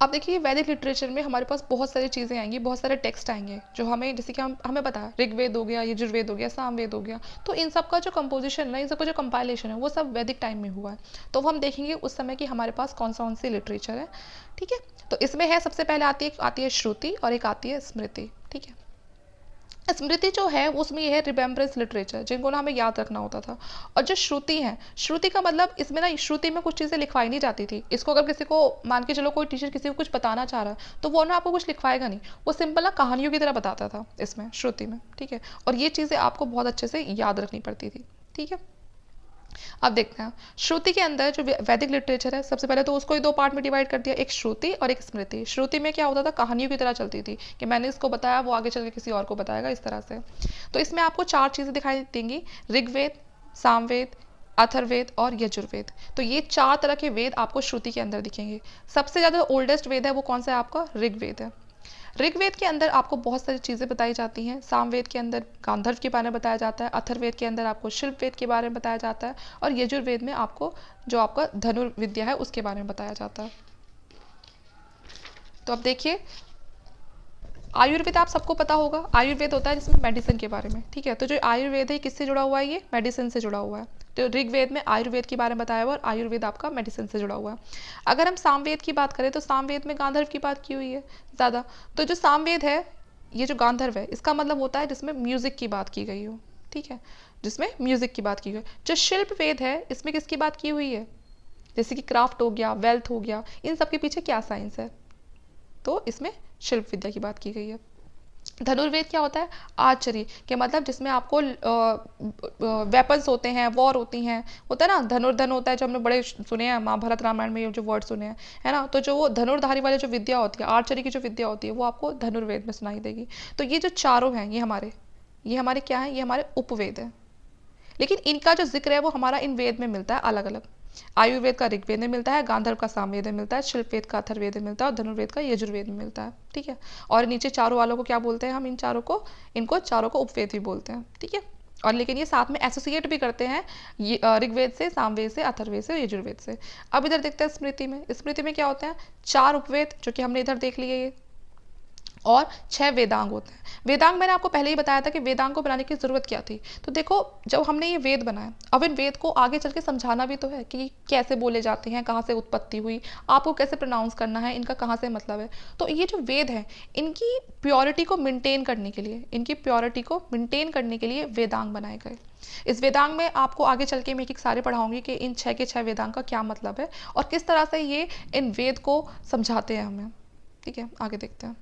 अब देखिए, वैदिक लिटरेचर में हमारे पास बहुत सारी चीज़ें आएंगी, बहुत सारे टेक्स्ट आएंगे जो हमें, जैसे कि हमें पता है ऋग्वेद हो गया, यजुर्वेद हो गया, सामवेद हो गया। तो इन सब का जो कंपोजिशन है, इन सब का जो कंपाइलेशन है, वो सब वैदिक टाइम में हुआ है। तो हम देखेंगे उस समय की हमारे पास कौन सी लिटरेचर है। ठीक है, तो इसमें है, सबसे पहले आती है श्रुति और एक आती है स्मृति। ठीक है, स्मृति जो है उसमें यह है रिमेम्बरेंस लिटरेचर, जिनको ना हमें याद रखना होता था। और जो श्रुति है, श्रुति का मतलब इसमें ना, श्रुति में कुछ चीज़ें लिखवाई नहीं जाती थी। इसको अगर किसी को मान के चलो, कोई टीचर किसी को कुछ बताना चाह रहा है, तो वो ना आपको कुछ लिखवाएगा नहीं, वो सिंपल ना कहानियों की तरह बताता था इसमें, श्रुति में। ठीक है, और ये चीज़ें आपको बहुत अच्छे से याद रखनी पड़ती थी। ठीक है, अब देखते हैं श्रुति के अंदर जो वैदिक लिटरेचर है, सबसे पहले तो उसको ही दो पार्ट में डिवाइड कर दिया, एक श्रुति और एक स्मृति। श्रुति में क्या होता था? कहानियों की तरह चलती थी कि मैंने इसको बताया, वो आगे चल के किसी और को बताएगा, इस तरह से। तो इसमें आपको 4 चीज़ें दिखाई देंगी, ऋग्वेद, सामवेद, अथर्ववेद और यजुर्वेद। तो ये 4 तरह के वेद आपको श्रुति के अंदर दिखेंगे। सबसे ज़्यादा ओल्डेस्ट वेद है वो कौन सा है? आपका ऋग्वेद है। ऋग्वेद के अंदर आपको बहुत सारी चीज़ें बताई जाती हैं। सामवेद के अंदर गांधर्व के बारे में बताया जाता है, अथर्ववेद के अंदर आपको शिल्पवेद के बारे में बताया जाता है, और यजुर्वेद में आपको जो आपका धनुर्विद्या है उसके बारे में बताया जाता है। तो अब देखिए, आयुर्वेद आप सबको पता होगा। आयुर्वेद होता है जिसमें मेडिसिन के बारे में। ठीक है, तो जो आयुर्वेद है किससे जुड़ा हुआ है? ये मेडिसिन से जुड़ा हुआ है। तो ऋग्वेद में आयुर्वेद के बारे में बताया हुआ, और आयुर्वेद आपका मेडिसिन से जुड़ा हुआ है। अगर हम सामवेद की बात करें तो सामवेद में गांधर्व की बात की हुई है ज़्यादा। तो जो सामवेद है, ये जो गांधर्व है, इसका मतलब होता है जिसमें म्यूजिक की बात की गई हो। ठीक है, जिसमें म्यूजिक की बात की गई। जो शिल्प वेद है, इसमें किसकी बात की हुई है? जैसे कि क्राफ्ट हो गया, वेल्थ हो गया, इन सब के पीछे क्या साइंस है? तो इसमें शिल्प विद्या की बात की गई है। धनुर्वेद क्या होता है? आर्चरी के मतलब जिसमें आपको वेपन्स होते हैं, वॉर होती हैं, होता है ना, धनुर्धन होता है, जो हमने बड़े सुने हैं महाभारत रामायण में, ये जो वर्ड सुने हैं, है ना। तो जो वो धनुर्धारी वाली जो विद्या होती है, आर्चरी की जो विद्या होती है, वो आपको धनुर्वेद में सुनाई देगी। तो ये जो चारों हैं, ये हमारे क्या है? ये हमारे उपवेद है। लेकिन इनका जो जिक्र है वो हमारा इन वेद में मिलता है अलग अलग। आयुर्वेद का ऋग्वेद में मिलता है, गांधर्व का सामवेद में मिलता है, शिल्पवेद का अथर्ववेद में मिलता है, और धनुर्वेद का यजुर्वेद में मिलता है। ठीक है, और नीचे चारों वालों को क्या बोलते हैं हम? इनको चारों को उपवेद भी बोलते हैं। ठीक है, और लेकिन ये साथ में एसोसिएट भी करते हैं ऋग्वेद से, सामवेद से, अथर्ववेद से, यजुर्वेद से। अब इधर देखते हैं स्मृति में। स्मृति में क्या होते हैं? 4 उपवेद, जो कि हमने इधर देख लिए। ये और 6 वेदांग होते हैं। वेदांग मैंने आपको पहले ही बताया था कि वेदांग को बनाने की ज़रूरत क्या थी। तो देखो, जब हमने ये वेद बनाए, अब इन वेद को आगे चल के समझाना भी तो है कि कैसे बोले जाते हैं, कहाँ से उत्पत्ति हुई, आपको कैसे प्रोनाउंस करना है, इनका कहाँ से मतलब है। तो ये जो वेद हैं, इनकी प्योरिटी को मेंटेन करने के लिए, वेदांग बनाए गए। इस वेदांग में आपको आगे चल के मैं एक सारे पढ़ाऊंगी कि इन 6 के 6 वेदांग का क्या मतलब है और किस तरह से ये इन वेद को समझाते हैं हमें। ठीक है, आगे देखते हैं।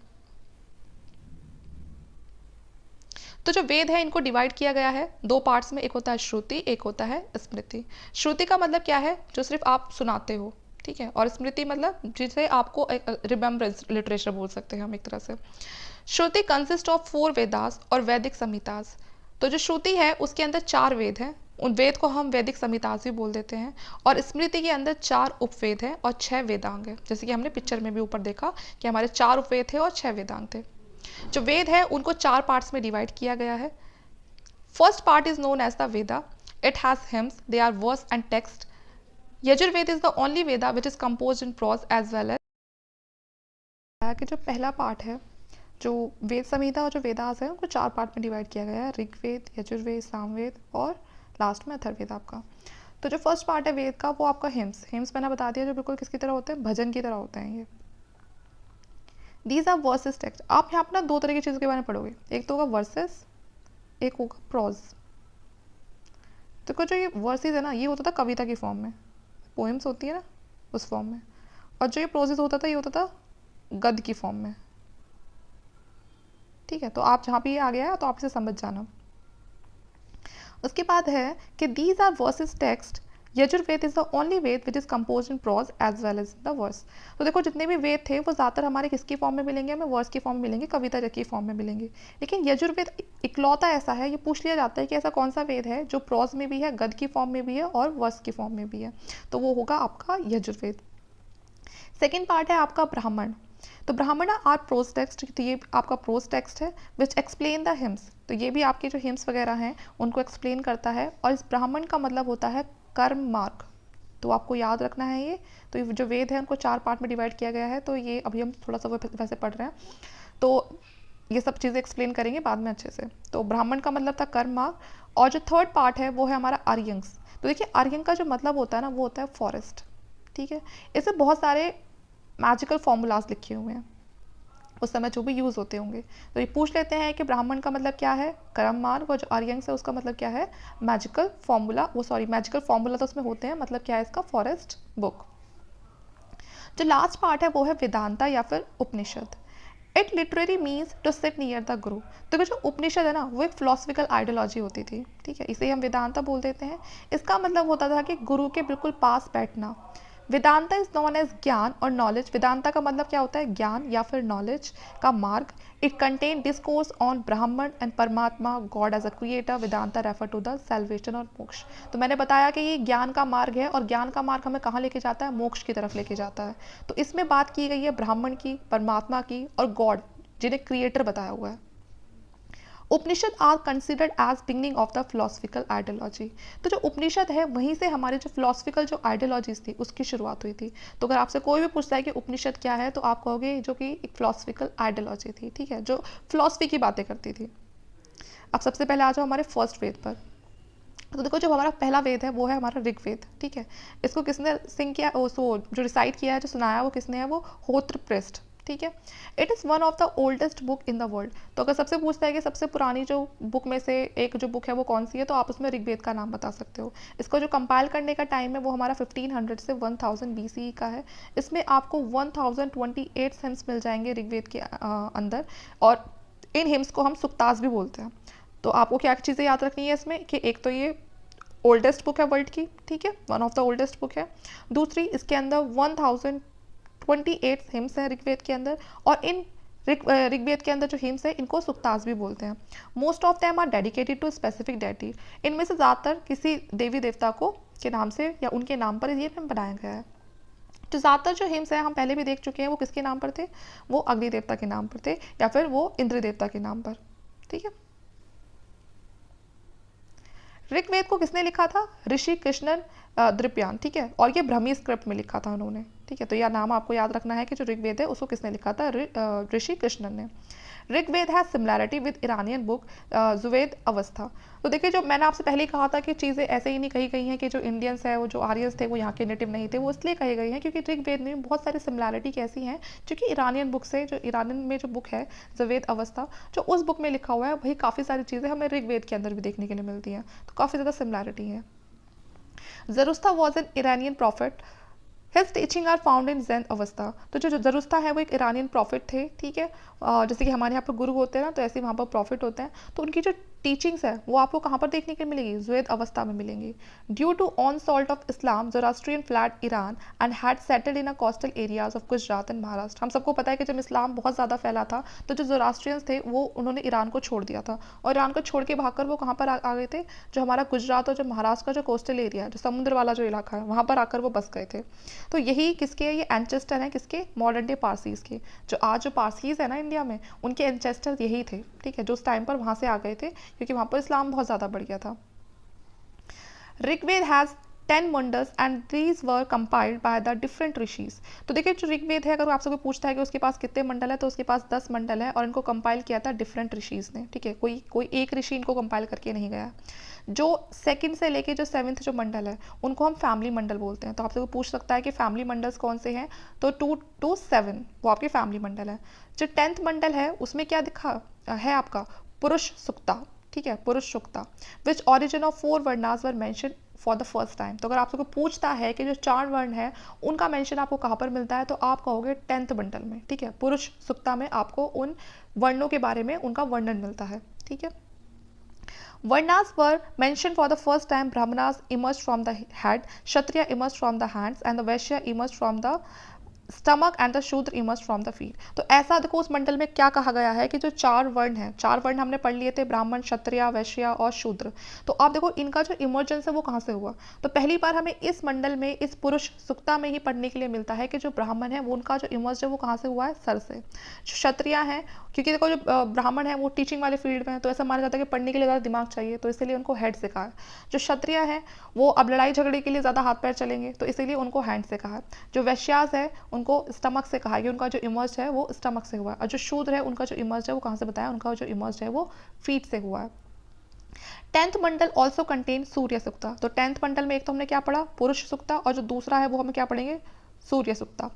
तो जो वेद है, इनको डिवाइड किया गया है 2 पार्ट्स में। एक होता है श्रुति, एक होता है स्मृति। श्रुति का मतलब क्या है? जो सिर्फ आप सुनाते हो, ठीक है। और स्मृति मतलब जिसे आपको रिमेम्बरेंस लिटरेचर बोल सकते हैं हम एक तरह से। श्रुति कंसिस्ट ऑफ 4 वेदास और वैदिक संहितास। तो जो श्रुति है उसके अंदर 4 वेद हैं, उन वेद को हम वैदिक संहितास भी बोल देते हैं। और स्मृति के अंदर 4 उपवेद हैं और 6 वेदांग हैं, जैसे कि हमने पिक्चर में भी ऊपर देखा कि हमारे 4 उपवेद थे और 6 वेदांग थे। जो वेद है उनको 4 पार्ट्स में डिवाइड किया गया है। First part is known as the Veda. It has hymns, they are verse and text. Yajurveda is the only Veda which is composed in prose as well as. कि जो पहला पार्ट है, जो वेद संहिता और जो वेदास है, उनको 4 पार्ट में डिवाइड किया गया है। ऋग्वेद, यजुर्वेद, सामवेद और लास्ट में अथर्ववेद आपका। तो जो फर्स्ट पार्ट है वेद का, वो आपका हिम्स मैंने बता दिया, जो बिल्कुल किसकी तरह होते हैं? भजन की तरह होते हैं ये। These are verses text. आप यहाँ पर ना 2 तरह की चीज़ों के बारे में पढ़ोगे, एक तो होगा वर्सेस, एक होगा प्रोज। तो जो ये वर्सेस है ना, ये होता था कविता की फॉर्म में, पोएम्स होती है ना उस फॉर्म में। और जो ये प्रोजेस होता था, ये होता था गद्य की फॉर्म में। ठीक है, तो आप जहाँ पे ये आ गया है तो आप इसे समझ जाना। उसके बाद है कि these are verses text. Yajurveda is the only Veda which is compose in prose as well as the verse. तो देखो, जितने भी वेद थे वो ज़्यादातर हमारे किसकी फॉर्म में मिलेंगे? हमें वर्स की फॉर्म में मिलेंगे, कविता की फॉर्म में मिलेंगे। लेकिन यजुर्वेद इकलौता ऐसा है, ये पूछ लिया जाता है कि ऐसा कौन सा वेद है जो प्रोज में भी है, गद्य की फॉर्म में भी है और वर्स की फॉर्म में भी है, तो वो होगा आपका यजुर्वेद। सेकेंड पार्ट है आपका ब्राह्मण। तो ब्राह्मण आर प्रोज टेक्स्ट, तो ये आपका प्रोज टेक्स्ट है विच एक्सप्लेन द हिम्स। तो ये भी आपके जो हिम्स वगैरह हैं उनको एक्सप्लेन करता है। और इस ब्राह्मण का मतलब होता है कर्म मार्ग। तो आपको याद रखना है ये। तो ये जो वेद है उनको 4 पार्ट में डिवाइड किया गया है। तो ये अभी हम थोड़ा सा वैसे पढ़ रहे हैं, तो ये सब चीज़ें एक्सप्लेन करेंगे बाद में अच्छे से। तो ब्राह्मण का मतलब था कर्म मार्ग। और जो थर्ड पार्ट है वो है हमारा आर्यंस। तो देखिए, आर्यंग का जो मतलब होता है ना, वो होता है फॉरेस्ट। ठीक है, इससे बहुत सारे मैजिकल फॉर्मूलाज लिखे हुए हैं उस समय जो भी यूज़ होते होंगे। तो ये पूछ लेते हैं कि ब्राह्मण का मतलब क्या है? कर्म मार्ग। और जो आर्यंस है उसका मतलब क्या है? Magical formula. मैजिकल फॉर्मूला तो उसमें होते हैं, मतलब क्या है इसका? Forest book. जो लास्ट पार्ट है वो है वेदांता या फिर Upanishad. It literally means to sit near the guru. तो जो उपनिषद है ना, वो एक फिलोसफिकल आइडियोलॉजी होती थी। ठीक है, इसे हम वेदांता बोल देते हैं। इसका मतलब होता था कि गुरु के बिल्कुल पास बैठना। वेदांता इज नॉन एज ज्ञान और नॉलेज। वेदांता का मतलब क्या होता है? ज्ञान या फिर नॉलेज का मार्ग। It contain discourse on Brahman and Paramatma, god as a creator. Vedanta refer to the salvation और मोक्ष। तो मैंने बताया कि ये ज्ञान का मार्ग है, और ज्ञान का मार्ग हमें कहाँ लेके जाता है? मोक्ष की तरफ लेके जाता है। तो इसमें बात की गई है ब्राह्मण की, परमात्मा की और गॉड, जिन्हें क्रिएटर बताया हुआ है। Upanishad are considered as beginning of the philosophical ideology. तो जो उपनिषद है वहीं से हमारे जो फिलोसफिकल जो आइडियोलॉजीज थी उसकी शुरुआत हुई थी। तो अगर आपसे कोई भी पूछता है कि उपनिषद क्या है, तो आप कहोगे जो कि एक फिलोसफिकल आइडियोलॉजी थी। ठीक है, जो फिलोसफी की बातें करती थी। अब सबसे पहले आ जाओ हमारे फर्स्ट वेद पर। तो देखो, जो हमारा पहला वेद है वो है हमारा ऋग्वेद। ठीक है, इसको किसने सिंग किया? जो रिसाइट किया है, जो सुनाया, वो किसने है? वो होत्रपृष्ठ। ठीक है, it is one of the oldest book in the world. तो अगर सबसे पूछता है कि सबसे पुरानी जो बुक में से एक जो बुक है वो कौन सी है, तो आप उसमें ऋग्वेद का नाम बता सकते हो। इसको जो कंपाइल करने का टाइम है वो हमारा 1500 से 1000 BCE का है। इसमें आपको 1028 हिम्स मिल जाएंगे ऋग्वेद के अंदर। और इन हिम्स को हम सुक्तास भी बोलते हैं। तो आपको क्या चीज़ें याद रखनी है इसमें कि एक तो ये ओल्डेस्ट बुक है वर्ल्ड की। ठीक है, one of the oldest book है। दूसरी, इसके अंदर 1028 हिम्स है ऋग्वेद के अंदर। और इन ऋग्वेद के अंदर जो हिम्स है इनको सुक्तास भी बोलते हैं। Most of them are dedicated to specific deity. इनमें से ज़्यादातर किसी देवी देवता को के नाम से या उनके नाम पर ये बनाया गया है। जो ज़्यादातर जो हिम्स है हम पहले भी देख चुके हैं, वो किसके नाम पर थे? वो अग्नि देवता के नाम पर थे या फिर वो इंद्र देवता के नाम पर। ठीक है, ऋग्वेद को किसने लिखा था? ऋषि कृष्णन द्विपायन। ठीक है, और ये ब्राह्मी स्क्रिप्ट में लिखा था उन्होंने। ठीक है, तो यह नाम आपको याद रखना है कि जो ऋग्वेद है उसको किसने लिखा था, ऋषि कृष्णन ने। Rigveda has similarity with Iranian book Zend Avesta. तो देखिए, जो मैंने आपसे पहले ही कहा था कि चीज़ें ऐसे ही नहीं कही गई हैं कि जो इंडियंस है, वो जो आर्यंस थे वो यहाँ के नेटिव नहीं थे, वो इसलिए कही गई हैं क्योंकि ऋग्वेद में बहुत सारी सिमिलैरिटी कैसी हैं जो कि ईरानियन बुक से, जो ईरानियन में जो बुक है जुवेद अवस्था, जो उस बुक में लिखा हुआ है वही काफ़ी सारी चीज़ें हमें ऋग्वेद के अंदर भी देखने के लिए मिलती हैं, तो काफ़ी ज़्यादा सिमिलैरिटी है। Zarathustra was an Iranian prophet, his teaching are found in Zend Avesta. तो जो जरुस्ता है वो एक ईरानियन प्रॉफिट थे, ठीक है, जैसे कि हमारे यहाँ पर गुरु होते हैं ना, तो ऐसे वहाँ पर प्रॉफिट होते हैं, तो उनकी जो टीचिंग्स है वो आपको कहाँ पर देखने को मिलेगी, ज़ुवैद अवस्था में मिलेंगी। Due to onslaught of Islam Zoroastrian fled Iran and had settled in a coastal areas of Gujarat and Maharashtra. हम सबको पता है कि जब इस्लाम बहुत ज़्यादा फैला था तो जो जोरास्ट्रियंस थे वो उन्होंने ईरान को छोड़ दिया था, और ईरान को छोड़ के भागकर वो कहाँ पर आ गए थे, जो हमारा गुजरात और जो महाराष्ट्र का जो कोस्टल एरिया, जो समुद्र वाला जो इलाका है, वहाँ पर आकर वो बस गए थे। तो यही किसके, ये एंचेस्टर हैं किसके, मॉडर्न डे पारसीज के। जो आज जो पारसीज है ना इंडिया में, उनके एंचेस्टर यही थे, ठीक है, जो उस टाइम पर वहाँ से आ गए थे क्योंकि वहाँ पर इस्लाम बहुत ज़्यादा बढ़ गया था। Rigveda has 10 mandals and these were compiled by the different rishis. तो देखिए, जो ऋग्वेद है, अगर आपसे कोई पूछता है कि उसके पास कितने मंडल है, तो उसके पास 10 मंडल है, और इनको कंपाइल किया था डिफरेंट ऋषिज ने, ठीक है, कोई एक ऋषि इनको कंपाइल करके नहीं गया। जो सेकंड से लेके जो 7th जो मंडल है उनको हम फैमिली मंडल बोलते हैं। तो आपसे कोई पूछ सकता है कि फैमिली मंडल्स कौन से हैं, तो 2 to 7 वो आपके फैमिली मंडल है। जो 10th मंडल है उसमें क्या दिखा है आपका, पुरुष सुक्ता, ठीक है, Purusha Sukta, which origin of 4 varnas were mention for the first time. तो अगर आपसे कोई पूछता है कि जो 4 वर्ण है उनका मेंशन आपको कहाँ पर मिलता है, तो आप कहोगे 10th मंडल में, ठीक है, पुरुष सुक्ता में आपको उन वर्णों के बारे में उनका वर्णन मिलता है, ठीक है। Varnas were mentioned for the first time. Brahmanas emerged from the head, Kshatriya emerged from the hands, and the Vaishya emerged from the stomach and the शूद्र इमर्ज फ्रॉम द फील्ड। तो ऐसा देखो उस मंडल में क्या कहा गया है कि जो 4 वर्ण हैं, 4 वर्ण हमने पढ़ लिए थे, ब्राह्मण, क्षत्रिय, वैश्य और शूद्र। तो आप देखो इनका जो इमर्जेंस है वो कहाँ से हुआ, तो पहली बार हमें इस मंडल में, इस पुरुष सुक्ता में ही पढ़ने के लिए मिलता है कि जो ब्राह्मण है वो उनका जो इमर्ज है वो कहाँ से हुआ है, सर से। जो क्षत्रिय है, क्योंकि देखो जो ब्राह्मण है वो टीचिंग वाले फील्ड में है, तो ऐसा माना जाता है कि पढ़ने के लिए ज़्यादा दिमाग चाहिए, तो इसीलिए उनको हेड से कहा है। जो क्षत्रिय है वो अब लड़ाई झगड़े के लिए ज़्यादा हाथ पैर चलेंगे, तो इसीलिए उनको हैंड से कहा है। जो वैश्यास है उनको स्टमक से कहा कि उनका जो इमर्ज है वो स्टमक से हुआ है, और जो शूद्र है उनका जो इमर्ज है वो कहाँ से बताया, उनका जो इमर्ज है वो फीट से हुआ है। 10th मंडल ऑल्सो कंटेन सूर्य सुक्ता। तो 10th मंडल में एक तो हमने क्या पढ़ा, पुरुष सुक्ता, और जो दूसरा है वो हम क्या पढ़ेंगे, Surya Sukta,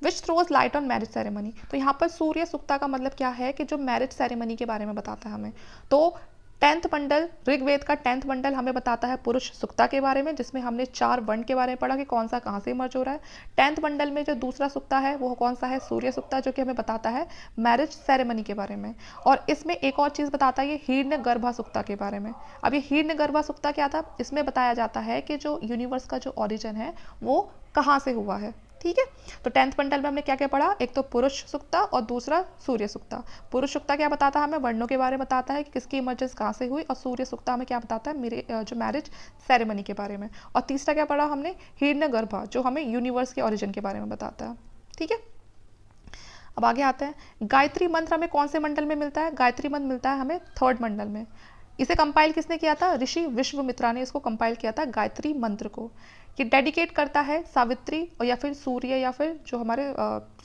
which throws light on marriage ceremony. तो यहाँ पर सूर्य सुक्ता का मतलब क्या है कि जो मैरिज सेरेमनी के बारे में बताता है हमें। तो 10th मंडल, ऋग्वेद का 10th मंडल हमें बताता है पुरुष सुक्ता के बारे में, जिसमें हमने 4 वर्ण के बारे में पढ़ा कि कौन सा कहाँ से इमर्ज हो रहा है। 10th मंडल में जो दूसरा सुक्ता है वो कौन सा है, सूर्य सुक्ता, जो कि हमें बताता है मैरिज सेरेमनी के बारे में। और इसमें एक और चीज़ बताता है, ये हिरण्य गर्भा सुक्ता के बारे में। अब ये हिरण्य गर्भा सुक्ता क्या था, इसमें बताया जाता है कि जो यूनिवर्स का जो ऑरिजिन है वो कहाँ से हुआ है, ठीक है। तो 10th मंडल में हमने क्या क्या पढ़ा, एक तो पुरुष सुक्ता और दूसरा सूर्य सुक्ता। पुरुष सुक्ता क्या बताता है हमें, वर्णों के बारे में बताता है कि किसकी इमर्जेंस कहाँ से हुई, और सूर्य सुक्ता हमें क्या बताता है, मेरे जो मैरिज सेरेमनी के बारे में। और तीसरा क्या पढ़ा हमने, हिरण्य गर्भा, जो हमें यूनिवर्स के ओरिजिन के बारे में बताता है, ठीक है। अब आगे आते हैं, गायत्री मंत्र हमें कौन से मंडल में मिलता है, गायत्री मंत्र मिलता है हमें 3rd मंडल में। इसे कंपाइल किसने किया था, ऋषि विश्वामित्रा ने इसको कंपाइल किया था, गायत्री मंत्र को। ये डेडिकेट करता है सावित्री और या फिर सूर्य या फिर जो हमारे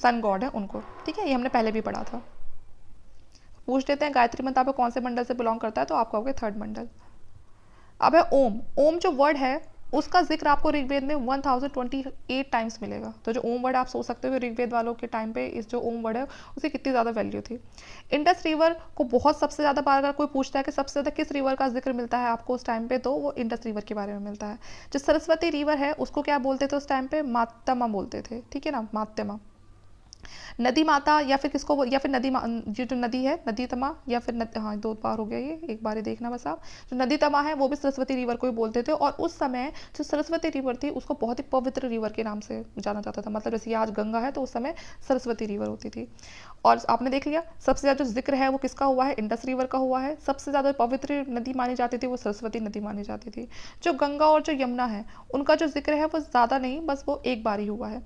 सन गॉड है उनको, ठीक है, ये हमने पहले भी पढ़ा था। पूछ लेते हैं गायत्री मंत्र आपको कौन से मंडल से बिलोंग करता है, तो आपका होगा 3rd मंडल। अब है ओम। ओम जो वर्ड है उसका जिक्र आपको ऋग्वेद में 1028 टाइम्स मिलेगा। तो जो ओम वर्ड आप सोच सकते हो ऋग्वेद वालों के टाइम पे इस जो ओम वर्ड है उसकी कितनी ज़्यादा वैल्यू थी। इंडस रिवर को बहुत सबसे ज़्यादा बार, अगर कोई पूछता है कि सबसे ज़्यादा किस रिवर का जिक्र मिलता है आपको उस टाइम पे, तो वो इंडस रिवर के बारे में मिलता है। जो सरस्वती रिवर है उसको क्या बोलते थे उस टाइम पे, मात्यमा बोलते थे, ठीक है ना, मात्यमा। नदी माता या फिर किसको, या फिर नदी, जो नदी है नदी तमा, या फिर हाँ 2 बार हो गया ये, एक बार ही देखना बस आप। जो नदी तमा है वो भी सरस्वती रिवर को ही बोलते थे, और उस समय जो सरस्वती रिवर थी उसको बहुत ही पवित्र रिवर के नाम से जाना जाता था। मतलब जैसे आज गंगा है तो उस समय सरस्वती रिवर होती थी। और आपने देख लिया सबसे ज़्यादा जो जिक्र है वो किसका हुआ है, इंडस रिवर का हुआ है। सबसे ज़्यादा पवित्र नदी मानी जाती थी वो सरस्वती नदी मानी जाती थी। जो गंगा और जो यमुना है उनका जो जिक्र है वो ज़्यादा नहीं, बस वो एक बार ही हुआ है।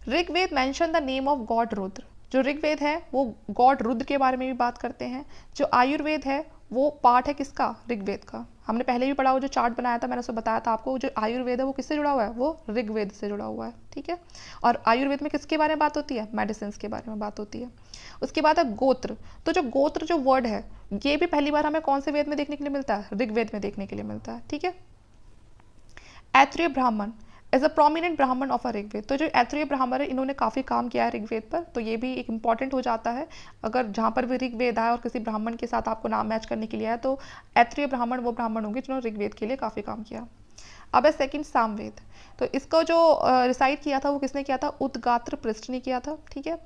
Rigveda mention the name of god Rudra. जो ऋग्वेद है वो गॉड रुद्र के बारे में भी बात करते हैं। जो आयुर्वेद है वो पार्ट है किसका, ऋग्वेद का। हमने पहले भी पढ़ा, वो जो चार्ट बनाया था मैंने उसमें बताया था आपको, जो आयुर्वेद है वो किससे जुड़ा हुआ है, वो ऋग्वेद से जुड़ा हुआ है, ठीक है। और आयुर्वेद में किसके बारे में बात होती है, मेडिसिन के बारे में बात होती है। उसके बाद है गोत्र। तो जो गोत्र जो वर्ड है ये भी पहली बार हमें कौन से वेद में देखने के लिए मिलता है, ऋग्वेद में देखने के लिए मिलता है, ठीक है। ऐत्रेय ब्राह्मण एज अ प्रोमिनेंट ब्राह्मण ऑफ अ ऋग्वेद। तो जो ऐत्रेय ब्राह्मण है इन्होंने काफ़ी काम किया है ऋग्वेद पर, तो ये भी एक इंपॉर्टेंट हो जाता है। अगर जहाँ पर भी ऋग्वेद आए और किसी ब्राह्मण के साथ आपको नाम मैच करने के लिए आए तो ऐत्रेय ब्राह्मण वो ब्राह्मण होंगे जिन्होंने ऋग्वेद के लिए काफ़ी काम किया। अब है सेकंड सामवेद। तो इसको जो रिसाइट किया था वो किसने किया था, उद्गात्र पृष्ठ ने किया था, ठीक है।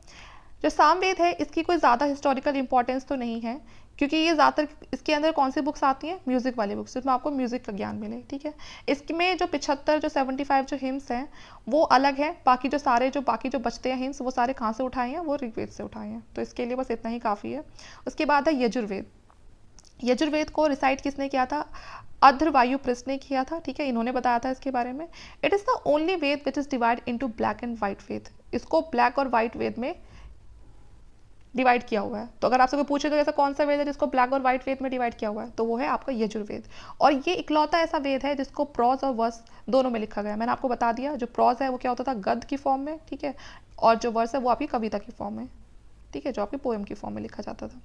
जो सामवेद है इसकी कोई ज़्यादा हिस्टोरिकल इंपॉर्टेंस तो नहीं है, क्योंकि ये ज़्यादातर इसके अंदर कौन सी बुक्स आती हैं, म्यूज़िक वाली बुक्स, जिसमें आपको म्यूज़िक का ज्ञान मिले, ठीक है। इसमें जो 75 जो 75 जो हिम्स हैं वो अलग है, बाकी जो सारे जो बाकी जो बचते हैं हिम्स वो सारे कहाँ से उठाए हैं, वो ऋग्वेद से उठाए हैं। तो इसके लिए बस इतना ही काफ़ी है। उसके बाद है यजुर्वेद। यजुर्वेद को रिसाइट किसने किया था, अध्रवायु पृष्ठ ने किया था, ठीक है। इन्होंने बताया था इसके बारे में। It is the only Veda which is divide into black and white Veda. इसको ब्लैक और वाइट वेद में डिवाइड किया हुआ है। तो अगर आपसे कोई पूछे तो ऐसा कौन सा वेद है जिसको ब्लैक और वाइट वेद में डिवाइड किया हुआ है, तो वो है आपका यजुर्वेद। और ये इकलौता ऐसा वेद है जिसको प्रोज और वर्स दोनों में लिखा गया है। मैंने आपको बता दिया, जो प्रोज है वो क्या होता था, गद्य की फॉर्म में, ठीक है। और जो वर्स है वो आपकी कविता की फॉर्म में, ठीक है, जो आपकी पोएम की फॉर्म में लिखा जाता था।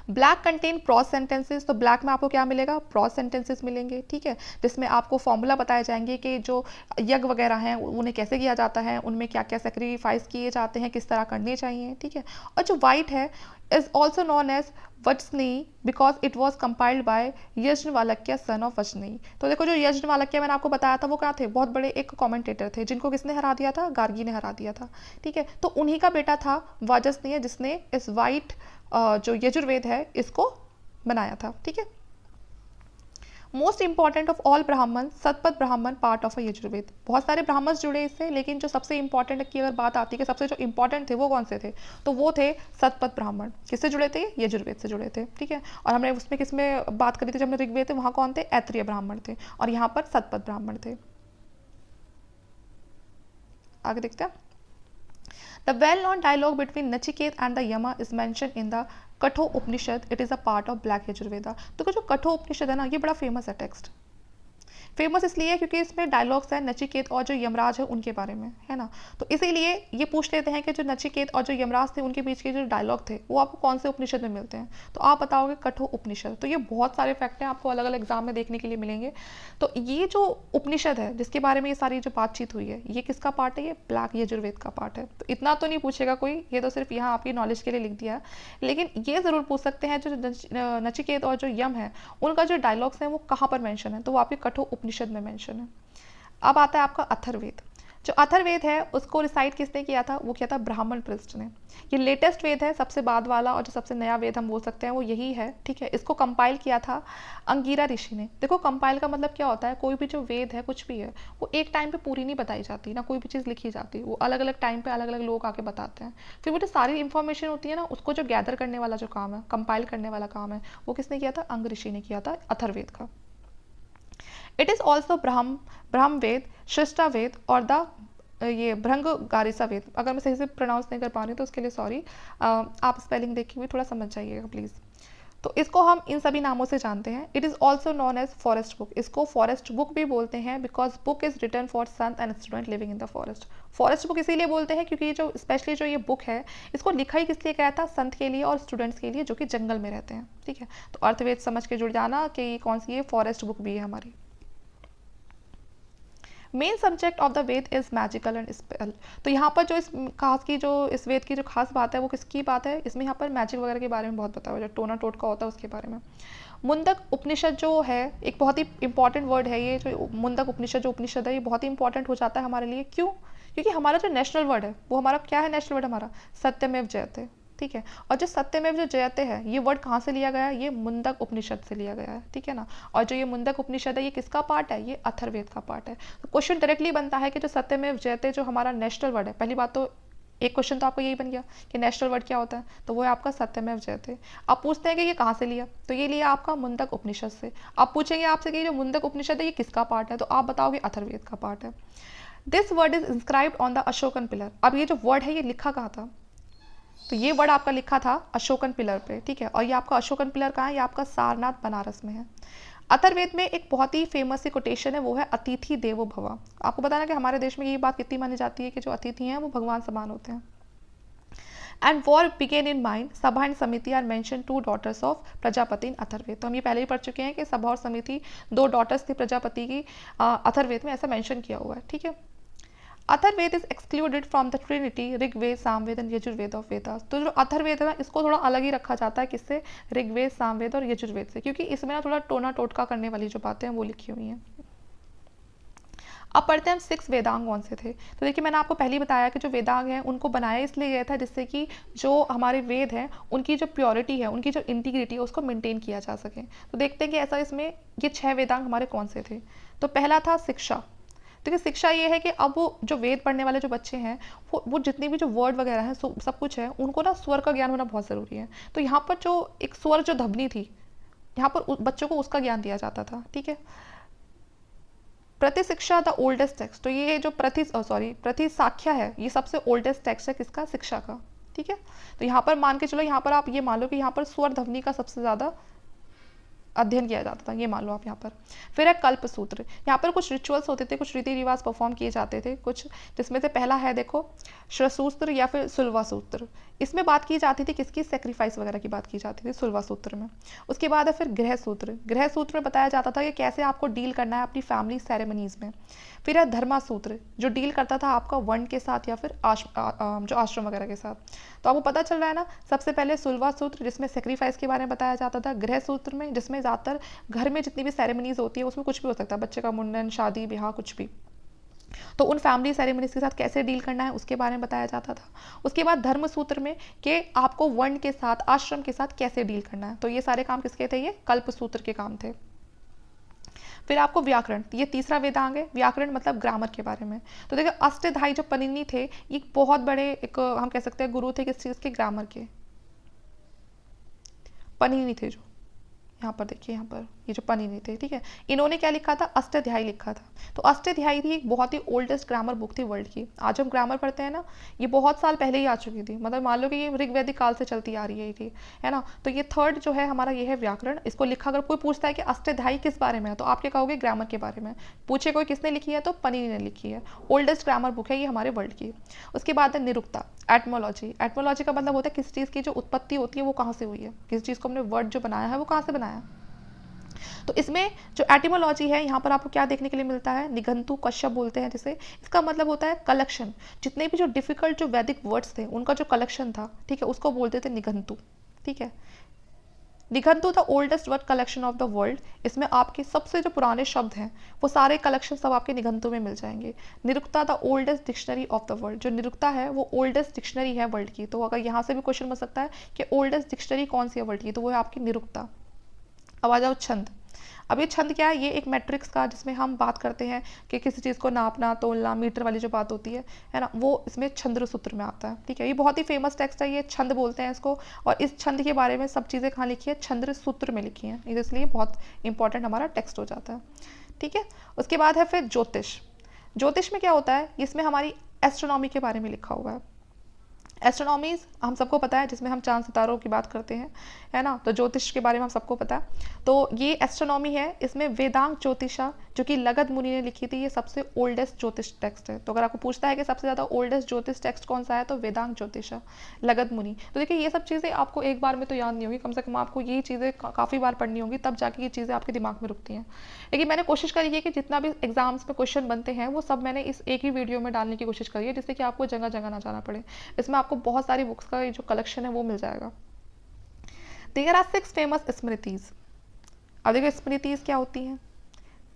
Black contain pros sentences. तो ब्लैक में आपको क्या मिलेगा, प्रॉज सेंटेंसेस मिलेंगे, ठीक है, जिसमें आपको फॉर्मूला बताए जाएंगे कि जो यज्ञ वगैरह हैं उन्हें कैसे किया जाता है, उनमें क्या क्या सेक्रीफाइस किए जाते हैं, किस तरह करने चाहिए, ठीक है। और जो वाइट है is also known as Vajasaneyi because it was compiled by Yajnavalkya son of Vajasaneyi. तो देखो जो यज्ञवल्क्य मैंने आपको बताया था वो क्या थे, बहुत बड़े एक कमेंटेटर थे जिनको किसने हरा दिया था, गार्गी ने हरा दिया था, ठीक है। तो उन्हीं का बेटा था वज्रनेय जिसने इस वाइट जो यजुर्वेद है इसको बनाया था, ठीक है। मोस्ट इंपॉर्टेंट ऑफ ऑल ब्राह्मण, सतपथ ब्राह्मण पार्ट ऑफ अ यजुर्वेद। बहुत सारे ब्राह्मण जुड़े इससे, लेकिन जो सबसे इंपॉर्टेंट की अगर बात आती है कि सबसे जो इंपॉर्टेंट थे वो कौन से थे, तो वो थे सतपथ ब्राह्मण। किससे जुड़े थे, यजुर्वेद से जुड़े थे, ठीक है। और हमने उसमें किसमें बात करी थी, जब हमने ऋग्वेद थे वहाँ कौन थे, ऐत्रेय ब्राह्मण थे, और यहाँ पर सतपथ ब्राह्मण थे। आगे देखते हैं। The well-known dialogue between Nachiket and the Yama is mentioned in the Katha Upanishad. It is a part of black Yajurveda. तो जो कठो उपनिषद है ना, ये बड़ा फेमस है टेक्स्ट। फेमस इसलिए क्योंकि इसमें डायलॉग्स हैं नचिकेत और जो यमराज है उनके बारे में, है ना। तो इसीलिए ये पूछ लेते हैं कि जो नचिकेत और जो यमराज थे उनके बीच के जो डायलॉग थे वो आपको कौन से उपनिषद में मिलते हैं, तो आप बताओगे कठो उपनिषद। तो ये बहुत सारे फैक्ट हैं, आपको अलग अलग एग्जाम में देखने के लिए मिलेंगे। तो ये जो उपनिषद है जिसके बारे में ये सारी जो बातचीत हुई है, ये किसका पार्ट है, ये ब्लैक यजुर्वेद का पार्ट है। तो इतना तो नहीं पूछेगा कोई, ये तो सिर्फ यहाँ आपकी नॉलेज के लिए लिख दिया है, लेकिन ये ज़रूर पूछ सकते हैं जो नचिकेत और जो यम है उनका जो डायलॉग्स हैं वो कहाँ पर मेंशन है, तो वो आपके कठो उपनिषद में मेंशन है। अब आता है आपका अथर्ववेद। जो अथर्ववेद है उसको रिसाइट किसने किया था, वो किया था ब्राह्मण पृष्ठ ने। ये लेटेस्ट वेद है, सबसे बाद वाला, और जो सबसे नया वेद हम बोल सकते हैं वो यही है, ठीक है। इसको कंपाइल किया था अंगीरा ऋषि ने। देखो कंपाइल का मतलब क्या होता है, कोई भी जो वेद है कुछ भी है वो एक टाइम पे पूरी नहीं बताई जाती ना, कोई भी चीज़ लिखी जाती, वो अलग अलग टाइम पे अलग अलग लोग आके बताते हैं। फिर वो जो सारी इंफॉर्मेशन होती है ना उसको जो गैदर करने वाला जो काम है, कंपाइल करने वाला काम है, वो किसने किया था, अंग ऋषि ने किया था अथर्ववेद का। इट इज़ ऑल्सो ब्रह्म वेद, शिष्टा वेद और द ये भृंग गारिसा वेद। अगर मैं सही से प्रोनाउंस नहीं कर पा रही तो उसके लिए सॉरी, आप स्पेलिंग देख के भी थोड़ा समझ जाइएगा प्लीज़। तो इसको हम इन सभी नामों से जानते हैं। It is also known as forest book. इसको फॉरेस्ट बुक भी बोलते हैं because book is written for sant and student living in the forest. Forest book इसीलिए बोलते हैं क्योंकि जो स्पेशली जो ये बुक है इसको लिखा ही किस लिए गया था, संत के लिए और स्टूडेंट्स के लिए जो कि जंगल में रहते हैं, ठीक है। तो अर्थवेद समझ के जुड़ जाना कि ये कौन सी है, फॉरेस्ट बुक भी है हमारी। Main subject of the Veda is magical and spell. तो यहाँ पर जो इस खास की जो इस वेद की जो खास बात है वो किसकी बात है, इसमें यहाँ पर मैजिक वगैरह के बारे में बहुत बताया हुआ, जो टोना टोटका होता है उसके बारे में। मुंडक उपनिषद जो है एक बहुत ही इंपॉर्टेंट वर्ड है, ये जो मुंडक उपनिषद जो उपनिषद है ये बहुत ही इंपॉर्टेंट हो जाता है हमारे लिए। क्यों, क्योंकि हमारा जो नेशनल वर्ड है वो हमारा क्या है, नेशनल वर्ड हमारा सत्यमेव जयते, ठीक है। और जो सत्यमेव जो जयते है ये वर्ड कहाँ से लिया गया है, ये मुंडक उपनिषद से लिया गया है, ठीक है ना। और जो ये मुंडक उपनिषद है ये किसका पार्ट है, ये अथर्ववेद का पार्ट है। तो क्वेश्चन डायरेक्टली बनता है कि जो सत्यमेव जयते जो हमारा नेशनल वर्ड है, पहली बात तो एक क्वेश्चन तो आपको यही बन गया कि नेशनल वर्ड क्या होता है, तो वो है आपका सत्यमेव जयते। आप पूछते हैं कि ये कहाँ से लिया, तो ये लिया आपका मुंडक उपनिषद से। आप पूछेंगे आपसे कि जो मुंडक उपनिषद है ये किसका पार्ट है, तो आप बताओगे अथर्ववेद का पार्ट है। This word is inscribed on the Ashokan pillar. अब ये जो वर्ड है ये लिखा कहाँ था, तो ये वर्ड आपका लिखा था अशोकन पिलर पे, ठीक है। और ये आपका अशोकन पिलर कहाँ है? ये आपका सारनाथ बनारस में है। अथर्ववेद में एक बहुत ही फेमस सी कोटेशन है, वो है अतिथि देवो भव। आपको बताना कि हमारे देश में ये बात कितनी मानी जाती है कि जो अतिथि हैं वो भगवान समान होते हैं। And war begin in mind, sabha and samiti are mention two daughters of Prajapati in Atharvaveda. तो हम ये पहले ही पढ़ चुके हैं कि सभा और समिति दो डॉटर्स थी प्रजापति की, अथर्ववेद में ऐसा मेंशन किया हुआ है, ठीक है। Atharvaveda is excluded from the trinity Rigveda, Samaveda and Yajurveda of Vedas. तो जो अथर्ववेद है इसको थोड़ा अलग ही रखा जाता है, किससे? ऋग्वेद, सामवेद और यजुर्वेद से, क्योंकि इसमें ना थोड़ा टोना टोटका करने वाली जो बातें हैं वो लिखी हुई हैं। अब पढ़ते हैं हम 6 वेदांग कौन से थे। तो देखिए मैंने आपको पहले ही बताया कि जो वेदांग हैं उनको बनाया इसलिए गया था जिससे कि जो हमारे वेद हैं उनकी जो प्योरिटी है, उनकी जो इंटीग्रिटी है उसको मेंटेन किया जा सके। तो देखते हैं कि ऐसा इसमें ये 6 वेदांग हमारे कौन से थे। तो पहला था शिक्षा। देखिए शिक्षा ये है कि अब वो जो वेद पढ़ने वाले जो बच्चे हैं वो जितनी भी जो वर्ड वगैरह हैं सब कुछ है, उनको ना स्वर का ज्ञान होना बहुत ज़रूरी है। तो यहाँ पर जो एक स्वर जो ध्वनि थी, यहाँ पर बच्चों को उसका ज्ञान दिया जाता था, ठीक है। प्रति शिक्षा द ओल्डेस्ट टेक्स्ट। तो ये जो प्रति साख्या है ये सबसे ओल्डेस्ट टेक्स्ट है किसका? शिक्षा का, ठीक है। तो यहाँ पर मान के चलो, यहाँ पर आप ये मान लो कि यहाँ पर स्वर ध्वनि का सबसे ज़्यादा अध्ययन किया जाता था, ये मान लो आप यहाँ पर। फिर है कल्प सूत्र। यहाँ पर कुछ रिचुअल्स होते थे, कुछ रीति रिवाज परफॉर्म किए जाते थे कुछ, जिसमें से पहला है देखो श्रसूत्र या फिर सुलवा सूत्र। इसमें बात की जाती थी किसकी? सेक्रीफाइस वगैरह की बात की जाती थी सुलवा सूत्र में। उसके बाद है फिर गृह सूत्र। गृह सूत्र में बताया जाता था कि कैसे आपको डील करना है अपनी फैमिली सेरेमनीज में। फिर है धर्मा सूत्र जो डील करता था आपका वर्ण के साथ या फिर जो आश्रम वगैरह के साथ। तो आपको पता चल रहा है ना, सबसे पहले सुलवा सूत्र जिसमें सेक्रीफाइस के बारे में बताया जाता था, गृह सूत्र में जिसमें ज़्यादातर घर में जितनी भी सेरेमनीज होती है उसमें कुछ भी हो सकता है, बच्चे का मुंडन, शादी, ब्याह, कुछ भी, तो उन फैमिली सेरेमनीज के साथ कैसे डील करना है उसके बारे में बताया जाता था। उसके बाद धर्म सूत्र में कि आपको वर्ण के साथ, आश्रम के साथ कैसे डील करना है। तो ये सारे काम किसके थे? ये कल्प सूत्र के काम थे। फिर आपको व्याकरण, ये तीसरा वेदांग है। व्याकरण मतलब ग्रामर के बारे में। तो देखिए अष्टधाई जो पनिनी थे ये बहुत बड़े एक हम कह सकते हैं गुरु थे किस चीज़ के? ग्रामर के। पनिनी थे जो, यहाँ पर देखिए, यहाँ पर ये जो पनिनी थे, ठीक है, इन्होंने क्या लिखा था? अष्टाध्यायी लिखा था। तो अष्टाध्यायी थी एक बहुत ही ओल्डेस्ट ग्रामर बुक थी वर्ल्ड की। आज हम ग्रामर पढ़ते हैं ना, ये बहुत साल पहले ही आ चुकी थी, मतलब मान लो कि ये ऋग्वैदिक काल से चलती आ रही है ना। तो ये थर्ड जो है हमारा ये है व्याकरण। इसको लिखा, अगर कोई पूछता है कि अष्टाध्यायी किस बारे में है तो आप क्या कहोगे? ग्रामर के बारे में। पूछे कोई किसने लिखी है तो पनिनी ने लिखी है। ओल्डेस्ट ग्रामर बुक है ये हमारे वर्ल्ड की। उसके बाद है निरुक्ता, एटमोलॉजी। एटमोलॉजी का मतलब होता है किस चीज़ की जो उत्पत्ति होती है वो कहाँ से हुई है, किस चीज़ को हमने वर्ड जो बनाया है वो कहाँ से बनाया। तो इसमें जो एटिमोलॉजी है यहाँ पर आपको क्या देखने के लिए मिलता है? निघंटु कश्यप बोलते हैं जिसे। इसका मतलब होता है कलेक्शन, जितने भी जो डिफिकल्ट जो वैदिक वर्ड्स थे उनका जो कलेक्शन था, ठीक है, उसको बोलते थे निघंटु, ठीक है। Nighantu the oldest word collection of the world. इसमें आपके सबसे जो पुराने शब्द हैं वो सारे कलेक्शन सब आपके निघंटु में मिल जाएंगे। Nirukta the oldest dictionary of the world. जो निरुक्ता है वो ओल्डेस्ट डिक्शनरी है वर्ल्ड की। तो अगर यहाँ से भी क्वेश्चन बन सकता है कि ओल्डेस्ट डिक्शनरी कौन सी है वर्ल्ड की, तो वो है आपकी निरुक्ता। अब आ जाओ छंद। अब ये छंद क्या है? ये एक मैट्रिक्स का, जिसमें हम बात करते हैं कि किसी चीज़ को नापना, तोलना, मीटर वाली जो बात होती है ना, वो इसमें छंद सूत्र में आता है, ठीक है। ये बहुत ही फेमस टेक्स्ट है, ये छंद बोलते हैं इसको। और इस छंद के बारे में सब चीज़ें कहाँ लिखी है? छंद सूत्र में लिखी हैं, इसलिए बहुत इंपॉर्टेंट हमारा टेक्स्ट हो जाता है, ठीक है। उसके बाद है फिर ज्योतिष। ज्योतिष में क्या होता है? इसमें हमारी एस्ट्रोनॉमी के बारे में लिखा हुआ है। एस्ट्रोनॉमीज हम सबको पता है, जिसमें हम चांद सितारों की बात करते हैं, है ना। तो ज्योतिष के बारे में हम सबको पता है। तो ये एस्ट्रोनॉमी है। इसमें वेदांग ज्योतिषा जो कि लगद मुनि ने लिखी थी, ये सबसे ओल्डेस्ट ज्योतिष टेक्स्ट है। तो अगर आपको पूछता है कि सबसे ज़्यादा ओल्डेस्ट ज्योतिष टेक्स्ट कौन सा है, तो वेदांग ज्योतिषा, लगद मुनि। तो देखिए ये सब चीज़ें आपको एक बार में तो याद नहीं होगी, कम से कम आपको ये चीज़ें काफ़ी बार पढ़नी होगी, तब जाके ये चीज़ें आपके दिमाग में रुकती हैं। लेकिन मैंने कोशिश करी है कि जितना भी एग्जाम्स में क्वेश्चन बनते हैं वो सब मैंने इस एक ही वीडियो में डालने की कोशिश करी है, जिससे कि आपको जगह जगह ना जाना पड़े। इसमें आपको बहुत सारी बुक्स का जो कलेक्शन है वो मिल जाएगा। There are 6 famous smritis. अब देखो स्मृतिज क्या होती हैं,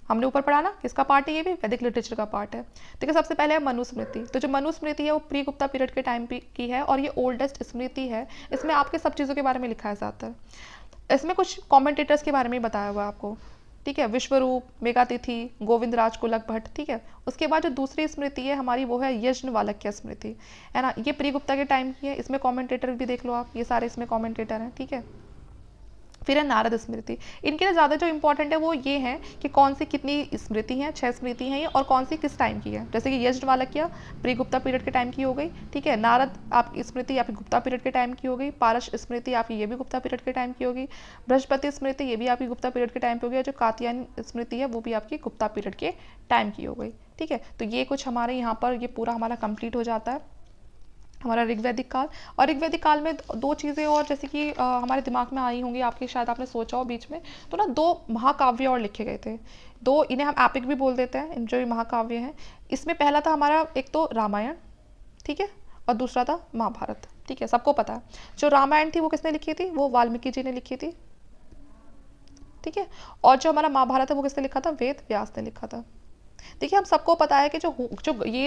हमने ऊपर पढ़ा ना, किसका पार्ट है? ये भी वैदिक लिटरेचर का पार्ट है। देखिए सबसे पहले है मनुस्मृति। तो जो मनुस्मृति है वो प्री गुप्ता पीरियड के टाइम की है और ये ओल्डेस्ट स्मृति है। इसमें आपके सब चीज़ों के बारे में लिखा है ज़्यादातर। इसमें कुछ कॉमेंटेटर्स के बारे में बताया हुआ है आपको, ठीक है। विश्वरूप, मेघातिथि, गोविंद राज कुलक भट्ट, ठीक है। उसके बाद जो दूसरी स्मृति है हमारी वो है यज्ञवाल्क्य स्मृति, है ना। ये प्री गुप्ता के टाइम की है। इसमें कॉमेंटेटर भी देख लो आप, ये सारे इसमें कॉमेंटेटर हैं, ठीक है। फिर है नारद स्मृति। इनके लिए ज़्यादा जो इंपॉर्टेंट है वो ये है कि कौन सी कितनी स्मृति हैं, 6 स्मृति हैं ये, और कौन सी किस टाइम की है। जैसे कि यज्ञवाल्क्य प्री गुप्ता पीरियड के टाइम की हो गई, ठीक है। नारद आपकी स्मृति आपकी गुप्ता पीरियड के टाइम की हो गई। पारस स्मृति आपकी ये भी गुप्ता पीरियड के टाइम की होगी। बृहस्पति स्मृति ये भी आपकी गुप्ता पीरियड के टाइम पे होगी। और जो कात्यायन स्मृति है वो भी आपकी गुप्ता पीरियड के टाइम की हो गई, ठीक है। तो ये कुछ हमारे यहाँ पर ये पूरा हमारा कंप्लीट हो जाता है हमारा ऋग्वैदिक काल। और ऋग्वैदिक काल में दो चीज़ें और जैसे कि हमारे दिमाग में आई होंगी आपके, शायद आपने सोचा हो बीच में, तो ना 2 महाकाव्य और लिखे गए थे। 2 इन्हें हम एपिक भी बोल देते हैं, जो ये महाकाव्य हैं। इसमें पहला था हमारा एक तो रामायण, ठीक है, और दूसरा था महाभारत, ठीक है, सबको पता है। जो रामायण थी वो किसने लिखी थी, वो वाल्मीकि जी ने लिखी थी, ठीक है। और जो हमारा महाभारत है वो किसने लिखा था, वेद व्यास ने लिखा था। देखिए हम सबको पता है कि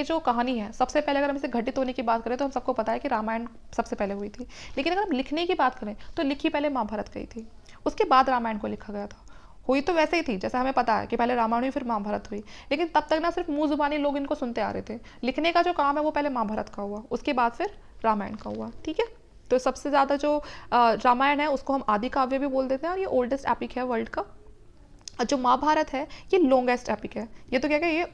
जो कहानी है, सबसे पहले अगर हम इसे घटित होने की बात करें तो हम सबको पता है कि रामायण सबसे पहले हुई थी। लेकिन अगर हम लिखने की बात करें तो लिखी पहले महाभारत गई थी, उसके बाद रामायण को लिखा गया था। हुई तो वैसे ही थी जैसे हमें पता है कि पहले रामायण हुई फिर महाभारत हुई, लेकिन तब तक ना सिर्फ मुंह जुबानी लोग इनको सुनते आ रहे थे। लिखने का जो काम है वो पहले महाभारत का हुआ, उसके बाद फिर रामायण का हुआ, ठीक है। तो सबसे ज़्यादा जो रामायण है उसको हम आदि काव्य भी बोल देते हैं, और ये ओल्डेस्ट एपिक है वर्ल्ड का। और जो महाभारत है ये लॉन्गेस्ट एपिक है। ये तो क्या है, ये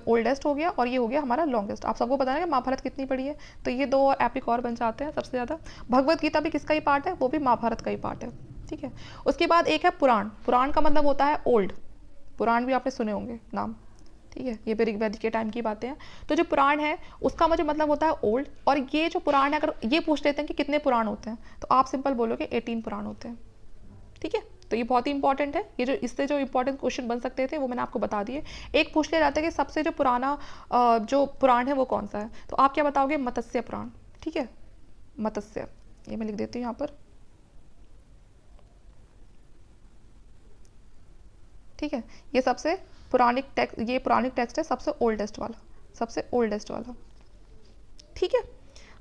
ओल्डेस्ट हो गया और ये हो गया हमारा लॉन्गेस्ट। आप सबको पता है कि महाभारत कितनी बड़ी है, तो ये 2 एपिक और बन जाते हैं सबसे ज़्यादा। भगवत गीता भी किसका ही पार्ट है, वो भी महाभारत का ही पार्ट है, ठीक है। उसके बाद एक है पुराण। पुराण का मतलब होता है ओल्ड। पुराण भी आपने सुने होंगे नाम, ठीक है, ये भी ऋग्वैदिक के टाइम की बातें हैं। तो जो पुराण है उसका मुझे मतलब होता है ओल्ड। और ये जो पुराण है, अगर ये पूछ लेते हैं कि कितने पुराण होते हैं, तो आप सिंपल बोलोगे 18 पुराण होते हैं, ठीक है। तो ये बहुत ही इंपॉर्टेंट है। ये जो इससे जो इंपॉर्टेंट क्वेश्चन बन सकते थे वो मैंने आपको बता दिए। एक पूछ लिया जाता है कि सबसे जो पुराना जो पुराण है वो कौन सा है, तो आप क्या बताओगे, मत्स्य पुराण, ठीक है। मत्स्य, ये मैं लिख देती हूँ यहाँ पर, ठीक है। ये सबसे पुरानिक टेक्स्ट, ये पुरानिक टेक्स्ट है, सबसे ओल्डेस्ट वाला, सबसे ओल्डेस्ट वाला, ठीक है।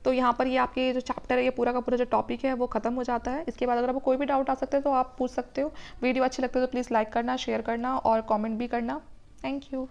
तो यहाँ पर ये आपके जो चैप्टर है, ये पूरा का पूरा जो टॉपिक है वो खत्म हो जाता है। इसके बाद अगर आपको कोई भी डाउट आ सकता है तो आप पूछ सकते हो। वीडियो अच्छी लगती है तो प्लीज़ लाइक करना, शेयर करना और कमेंट भी करना। Thank you.